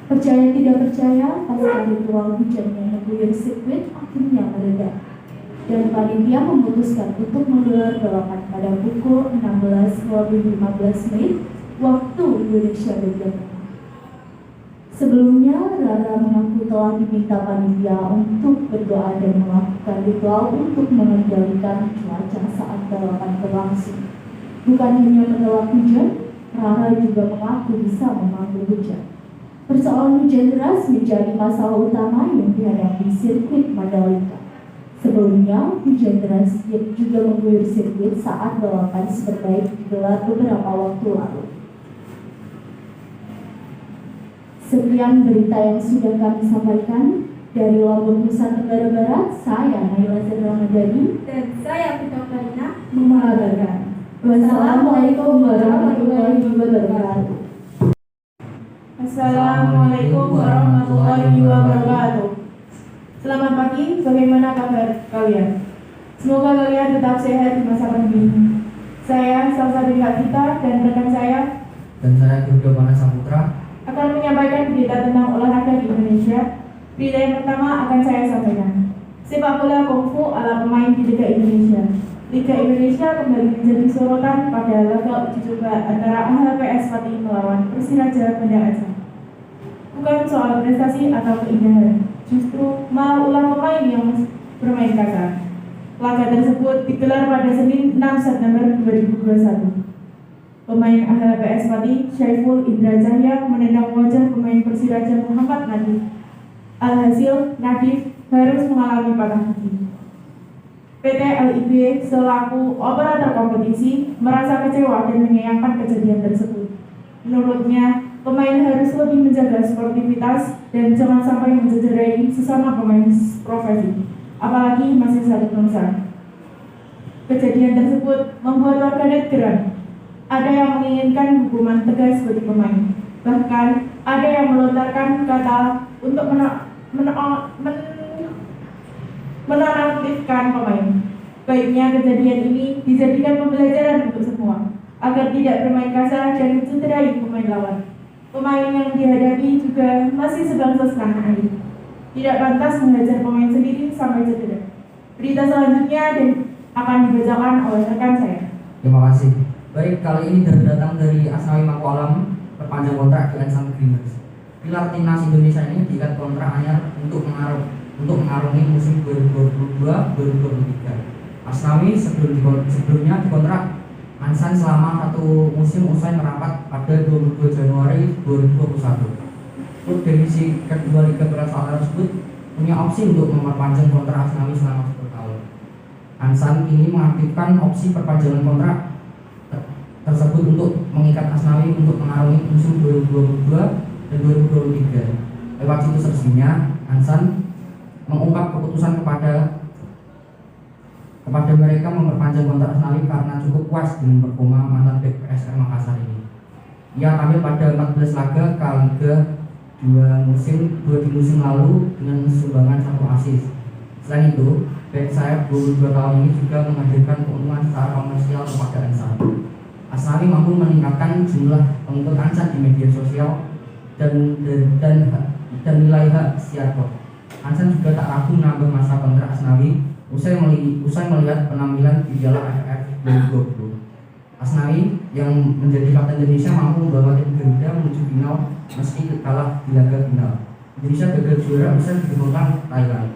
Percaya tidak percaya, pasca ritual hujan yang mengguyur sirkuit akhirnya mereda, dan panitia memutuskan untuk menggelar balapan pada pukul 16:15 waktu Indonesia bagian tengah. Sebelumnya, Rara mengaku telah diminta panitia untuk berdoa dan melakukan ritual untuk mengendalikan cuaca saat balapan berlangsung. Bukan hanya menolak hujan, Rara juga mengaku bisa memanggil hujan. Persoalan hujan deras menjadi masalah utama yang dihadapi sirkuit Mandalika. Sebelumnya, hujan deras juga mengguyur sirkuit saat balapan Superbike digelar beberapa waktu lalu. Sekian berita yang sudah kami sampaikan dari Lombok, Nusa Tenggara Barat. Saya Naila Ramadhani Dan saya Vita Karina mengabarkan. Wassalamualaikum warahmatullahi wabarakatuh. Assalamualaikum warahmatullahi wabarakatuh. Selamat pagi, bagaimana kabar kalian? Semoga kalian tetap sehat di masa pandemi. Saya Salsa Binka Kita dan rekan saya Dudo Mana Saputra akan menyampaikan berita tentang olahraga di Indonesia. Berita yang pertama akan saya sampaikan. Sepak bola kungfu ala pemain di Liga Indonesia. Liga Indonesia kembali menjadi sorotan pada laga uji coba antara AHPS Pati melawan Persiraja Banda Aceh. Bukan soal prestasi atau keindahan, justru malah ulah pemain yang bermain kasar. Laga tersebut digelar pada Senin 6 September 2021. Pemain AHPS Pati, Syaiful Indra Cahya, menendang wajah pemain Persiraja Muhammad Nadif. Alhasil, Nadif harus mengalami patah kaki. PT LIB selaku operator kompetisi merasa kecewa dan menyayangkan kejadian tersebut. Menurutnya, pemain harus lebih menjaga sportivitas dan jangan sampai mencederai sesama pemain profesi, apalagi masih satu bangsa. Kejadian tersebut membuat warganet geram. Ada yang menginginkan hukuman tegas bagi pemain. Bahkan ada yang melontarkan kata untuk menonaktifkan pemain. Baiknya kejadian ini dijadikan pembelajaran untuk semua, agar tidak bermain kasar dan mencederai pemain lawan. Pemain yang dihadapi juga masih sebangsa setanah air. Tidak pantas menghajar pemain sendiri sampai cedera. Berita selanjutnya akan dibacakan oleh rekan saya. Terima kasih. Baik, kali ini datang dari Asnawi Mako Alam, perpanjang kontrak dengan sang Dreamers. Pilar timnas Indonesia ini diikat kontrak anyar untuk mengarungi musim 2022-2023. Asnawi sebelumnya dikontrak Ansan selama 1 musim usai merapat pada 22 Januari 2021. Klub divisi kedua Liga Beras Selatan tersebut punya opsi untuk memperpanjang kontrak Asnawi selama 10 tahun. Ansan ini mengaktifkan opsi perpanjangan kontrak tersebut untuk mengikat Asnawi untuk mengarungi musim 2022 dan 2023. Lewat situs resminya, Ansan mengungkap keputusan kepada mereka memperpanjang kontrak Asnawi karena cukup puas dengan performa mantan bek PSM Makassar ini. Ia tampil pada 14 laga Liga 2 di musim lalu dengan sumbangan 1 assist. Selain itu, bek sayap 22 tahun ini juga menghadirkan keuntungan secara komersial kepada Ansan. Asnawi mampu meningkatkan jumlah pengikut Ansan di media sosial dan nilai hak siarkot. Ansan juga tak ragu menambah masa kontrak Asnawi usai melihat penampilan di Piala AFF 2020. Asnawi yang menjadi kapten Indonesia mampu membawa tim Garuda menuju final meski kalah di laga final. Indonesia gagal juara usai digemukkan Thailand.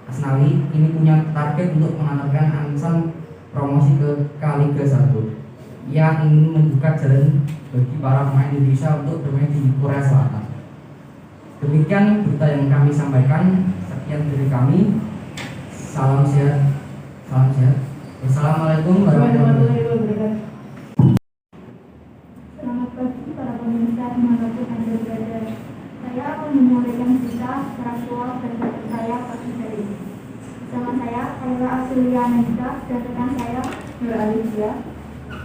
Asnawi ini punya target untuk mengantarkan Ansan promosi ke Liga 1. Ia ingin membuka jalan bagi para pemain Indonesia untuk bermain di Korea Selatan. Demikian berita yang kami sampaikan. Sekian dari kami. Salam sehat. Wassalamualaikum warahmatullahi wabarakatuh. Selamat pagi para pemirsa dimanapun Anda berada. Saya akan menyampaikan cerita seksual dan saya pagi hari ini. Bersama saya Khaira Asulia Nandita dan rekan saya Nur Alicia.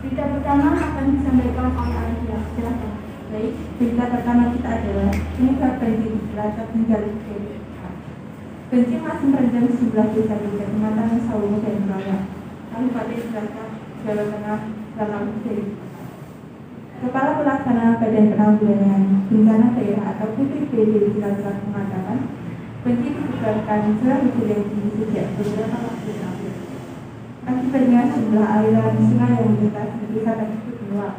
Berita pertama akan disampaikan oleh Alicia. Silakan. Baik, berita pertama kita adalah penyebab banjir di Cilacap hingga Lumpur. Banjir masih merendam sejumlah desa di Kecamatan Saungu dan Raya, Kabupaten Cilacap, Jawa Tengah, selama musim. Kepala Pelaksana Badan Penanggulangan Bencana Daerah atau BPBD Cilacap mengatakan, banjir disebabkan curah hujan yang tinggi sejak beberapa waktu terakhir. Akibatnya jumlah aliran sungai yang melintas di desa tersebut meluap.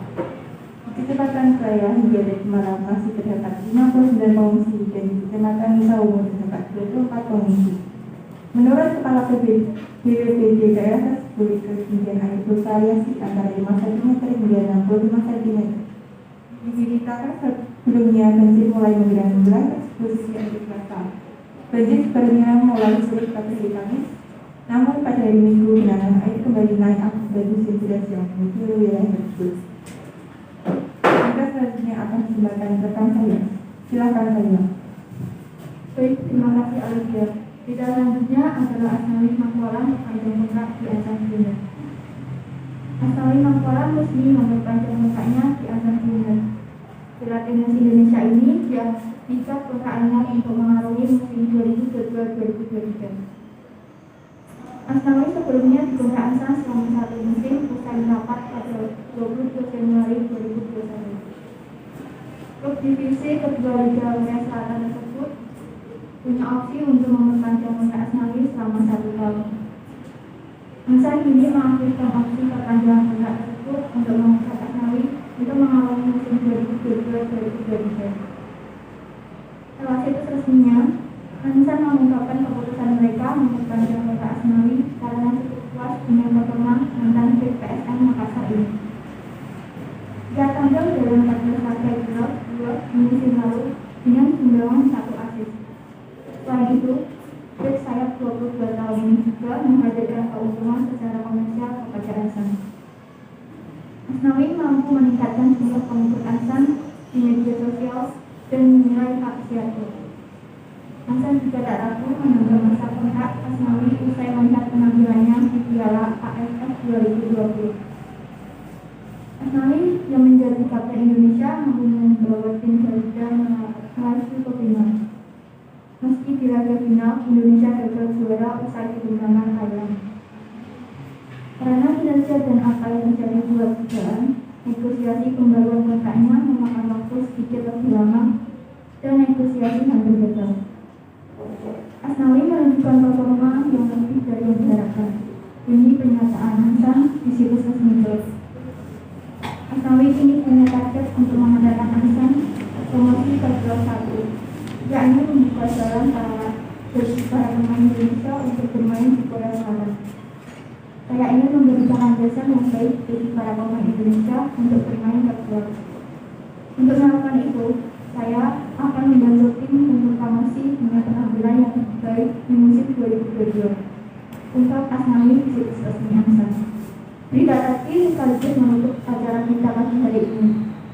Kecepatan Raya hingga dari Semarang masih terdapat 59 pengungsi dan di Kecamatan Saungu terdapat 24 pengungsi. Menurut Kepala BPBD daerah tersebut, ketinggian air bervariasi antara 5 cm hingga 65 cm. Diberitakan sebelumnya banjir mulai menggenangi wilayah tersebut sejak hari Selasa. Banjir sebenarnya mulai surut pada hari Kamis, namun pada hari Minggu genangan air kembali naik akibat musim deras yang menyusul wilayah tersebut. Selanjutnya akan disampaikan rekan saya. Silakan saya. Baik, terima kasih Alicia. Berita selanjutnya adalah Asnawi Mangkualam memperpanjang kontrak di Ansan Junior. Asnawi Mangkualam resmi memperpanjang kontraknya di Ansan Junior. Timnas Indonesia ini diikat kontraknya untuk mengarungi musim 2022-2023. Asnawi sebelumnya dikontrak Ansan selama 1 musim usai merapat pada 22 Januari 2021. Klub divisi kedua Liga Beras Selatan tersebut punya opsi untuk memperpanjang kontrak Asnawi selama 1 tahun. Ansan kini mengaktifkan opsi perpanjangan kontrak tersebut untuk mengangkat Asnawi untuk mengarungi musim 2022-2023. Lewat situs resminya, Ansan mengungkapkan keputusan mereka memperpanjang kontrak Asnawi karena cukup puas dengan performa mantan bek PSM Makassar ini. Ia tampil dalam 14 laga Liga 2 musim lalu dengan sumbangan 1 assist. Selain itu, bek sayap 22 tahun ini juga menghadirkan keuntungan secara komersial kepada Ansan. Asnawi mampu meningkatkan jumlah pengikut Ansan di media sosial dan nilai hak siarkot. Ansan juga tak ragu menambah masa kontrak Asnawi usai melihat penampilannya di Piala AFF 2020. Asnawi yang menjadi kapten Indonesia mampu membawa tim Garuda melaju ke final. Meski di laga final, Indonesia gagal juara usai kemenangan Thailand. Karena kinerja dan apa yang menjadi buat dugaan, negosiasi pembaruan kontraknya memakan waktu sedikit lebih lama dan negosiasi hampir gagal. Asnawi menunjukkan performa yang lebih dari yang diharapkan. Ini pernyataan Ansan di situs resmi klub. Asnawi ini punya target untuk mengadakan Ansan promosi ke Liga 1, yakni membuka jalan bagi para pemain Indonesia untuk bermain di Korea Selatan. Saya ingin memberikan jasa yang baik bagi para pemain Indonesia untuk bermain ke luar. Untuk melakukan itu, saya akan membantu tim berpromasi dengan penampilan yang baik di musim 2022. Untuk Asnawi Fisik Resmi Amsan. Berita tadi sekaligus menutup acara kita pagi hari ini.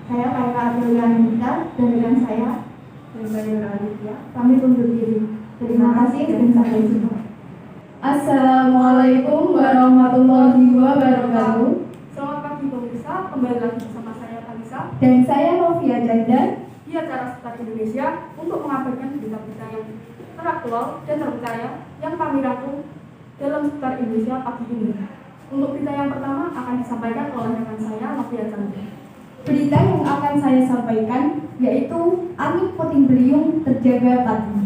Saya Kak Adelia Anita dan dengan saya kami undur diri. Terima kasih dan sampai jumpa. Assalamualaikum warahmatullahi wabarakatuh. Selamat pagi pemirsa, kembali lagi bersama saya Kalisa Dan saya Novia Janda di acara Seputar Indonesia untuk mengabarkan berita-berita yang teraktual dan terpercaya yang kami rangkum dalam Seputar Indonesia pagi ini. Untuk berita yang pertama akan disampaikan oleh rekan saya Novia Janda. Berita yang akan saya sampaikan yaitu angin puting beliung terjaga pagi.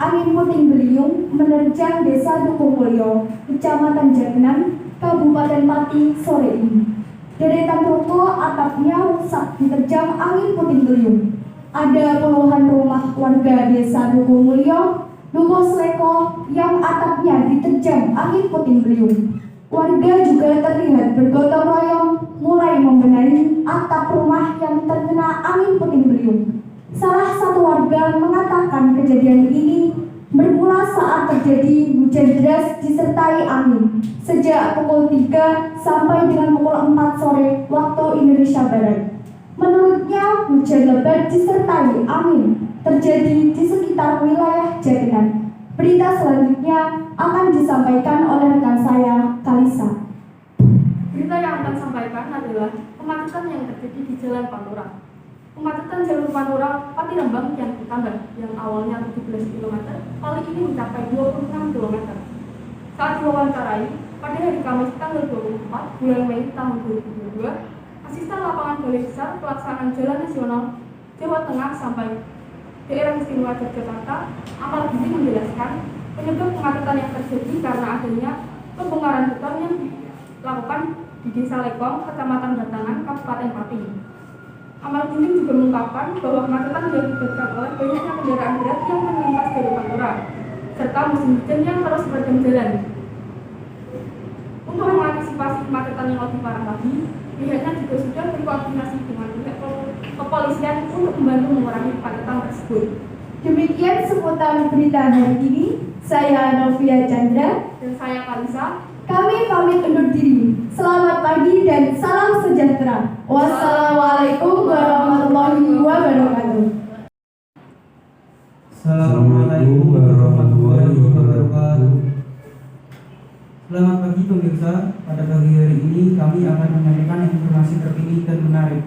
Angin puting beliung menerjang Desa Dukumulyo, Kecamatan Jagenan, Kabupaten Pati sore ini. Deretan ruko atapnya rusak diterjang angin puting beliung. Ada puluhan rumah warga Desa Dukumulyo, Duko Sleko yang atapnya diterjang angin puting beliung. Warga juga terlihat bergotong royong mulai membenahi atap rumah yang terkena angin puting beliung. Salah satu warga mengatakan kejadian ini bermula saat terjadi hujan deras disertai angin sejak pukul 3 sampai dengan pukul 4 sore waktu Indonesia Barat. Menurutnya, hujan lebat disertai angin terjadi di sekitar wilayah Jagenan. Berita selanjutnya akan disampaikan oleh rekan saya, Kalisa. Berita yang akan sampaikan adalah kemacetan yang terjadi di Jalan Pantura. Kemacetan jalur Pantura Pati Rembang yang bertambah, yang awalnya 17 km, kali ini mencapai 26 km. Saat diwawancarai pada hari Kamis tanggal 24 bulan Mei tahun 2022, Asisten Lapangan Balai Besar Pelaksanaan Jalan Nasional Jawa Tengah sampai Daerah Istimewa Yogyakarta, Amal Giti menjelaskan penyebab kemacetan yang terjadi karena adanya pembongkaran hutan yang dilakukan di Desa Lekong, Kecamatan Batangan, Kabupaten Pati. Amal Giti juga mengungkapkan bahwa kemacetan diakibatkan oleh banyaknya kendaraan berat yang melintas dari Pantura, serta musim hujan yang terus menerjang jalan. Untuk mengantisipasi kemacetan yang lebih parah lagi, pihaknya juga sudah berkoordinasi dengan pihak kepolisian untuk membantu mengurangi kemacetan tersebut. Demikian seputar berita hari ini. Saya Novia Chandra Dan saya Kalisa. Kami pamit undur diri. Selamat pagi dan salam sejahtera. Wassalamualaikum warahmatullahi wabarakatuh. Assalamualaikum warahmatullahi wabarakatuh. Selamat pagi pemirsa. Pada pagi hari ini kami akan menyampaikan informasi terkini dan menarik.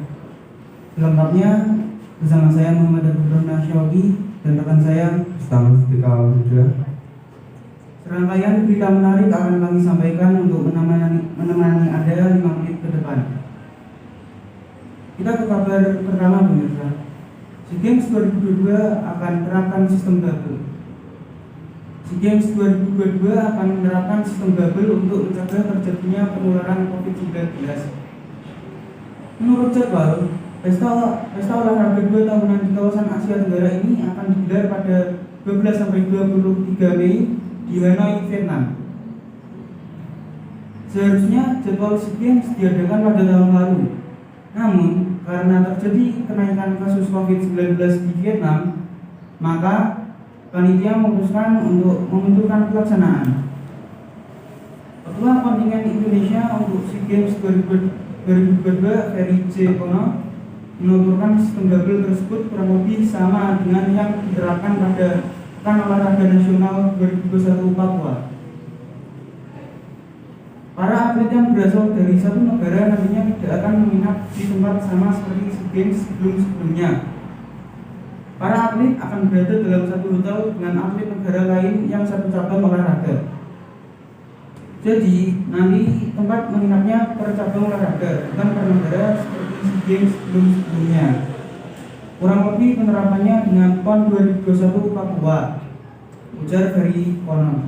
Selengkapnya bersama saya Muhammad Abdul Nasyawi dan rekan saya Stamus Dikawal juga. Serangkaian berita menarik akan kami sampaikan untuk menemani Anda 5 menit ke depan. Kita ke kabar pertama pemirsa. SEA Games 2022 akan menerapkan sistem bubble. SEA Games 2022 akan menerapkan sistem bubble untuk mencegah terjadinya penularan COVID-19. Menurut jadwal, Pesta olahraga 2 tahunan di kawasan Asia Tenggara ini akan digelar pada 12-23 Mei di Hanoi, Vietnam. Seharusnya jadwal SEA Games diadakan pada tahun lalu. Namun, karena terjadi kenaikan kasus COVID-19 di Vietnam, maka panitia memutuskan untuk memundurkan pelaksanaan. Ketua kontingen Indonesia untuk SEA Games 2022, Ferry J. Kono, menuturkan sistem bubble tersebut kurang lebih sama dengan yang diterapkan pada Pekan Olahraga Nasional 2021 Papua. Para atlet yang berasal dari satu negara nantinya tidak akan menginap di tempat sama seperti SEA Games sebelum-sebelumnya. Para atlet akan berada dalam satu hotel dengan atlet negara lain yang satu cabang olahraga. Jadi, nanti tempat menginapnya per cabang olahraga, bukan per negara seperti SEA Games sebelum-sebelumnya. Kurang lebih penerapannya dengan PON 2021 Papua, ujar dari Konon.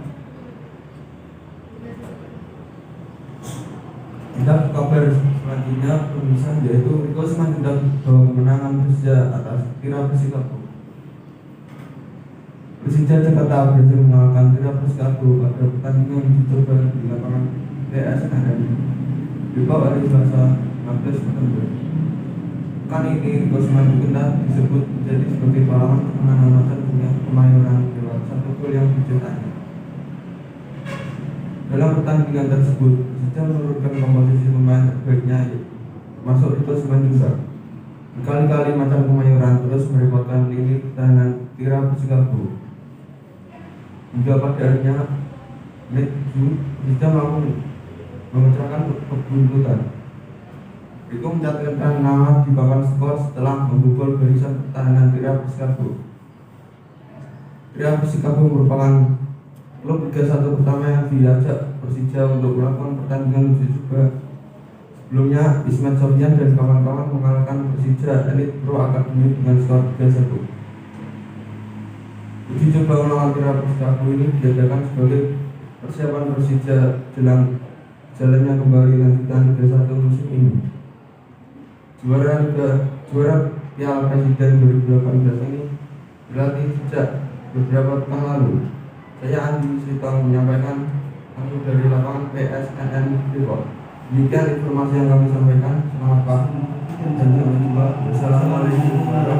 Kita kabar selanjutnya pemirsa, yaitu Riko Simanjuntak bahwa kemenangan Persija atas Tira Persikabo. Persija Jakarta berhasil mengalahkan Tira Persikabo pada pertandingan uji coba di lapangan PSNN dibawa hari Selasa 16 September. Pekan ini Rico Simanjuntak disebut menjadi sebagai pahlawan kemenangan Macan Dunia Kemayoran lewat 1 gol yang dicetaknya. Dalam pertandingan tersebut, Persija menurunkan komposisi pemain terbaiknya masuk Rico Simanjuntak. Berkali-kali Macan Kemayoran terus merepotkan lini pertahanan Tira Persikabo. Hingga pada akhirnya menit 7, Persija mampu memecahkan kebuntutan. Rico mencatatkan nama di papan skor setelah membobol barisan pertahanan Tira Persikabo. Tira Persikabo merupakan klub Liga 1 pertama yang diajak Persija untuk melakukan pertandingan uji coba. Sebelumnya, Ismet Sofyan dan kawan-kawan mengalahkan Persija Elite Pro Academy dengan skor 3-1. Uji coba melawan Tira Persikabo ini diadakan sebagai persiapan Persija jelang jalannya kembali lanjutan Liga 1 musim ini. Juara Piala Presiden 2018 ini berlatih sejak beberapa pekan lalu. Saya Andi Sritong menyampaikan langsung dari lapangan PSNN Depok. Demikian informasi yang kami sampaikan. Selamat pagi dan sampai jumpa. Wassalamualaikum warahmatullahi wabarakatuh.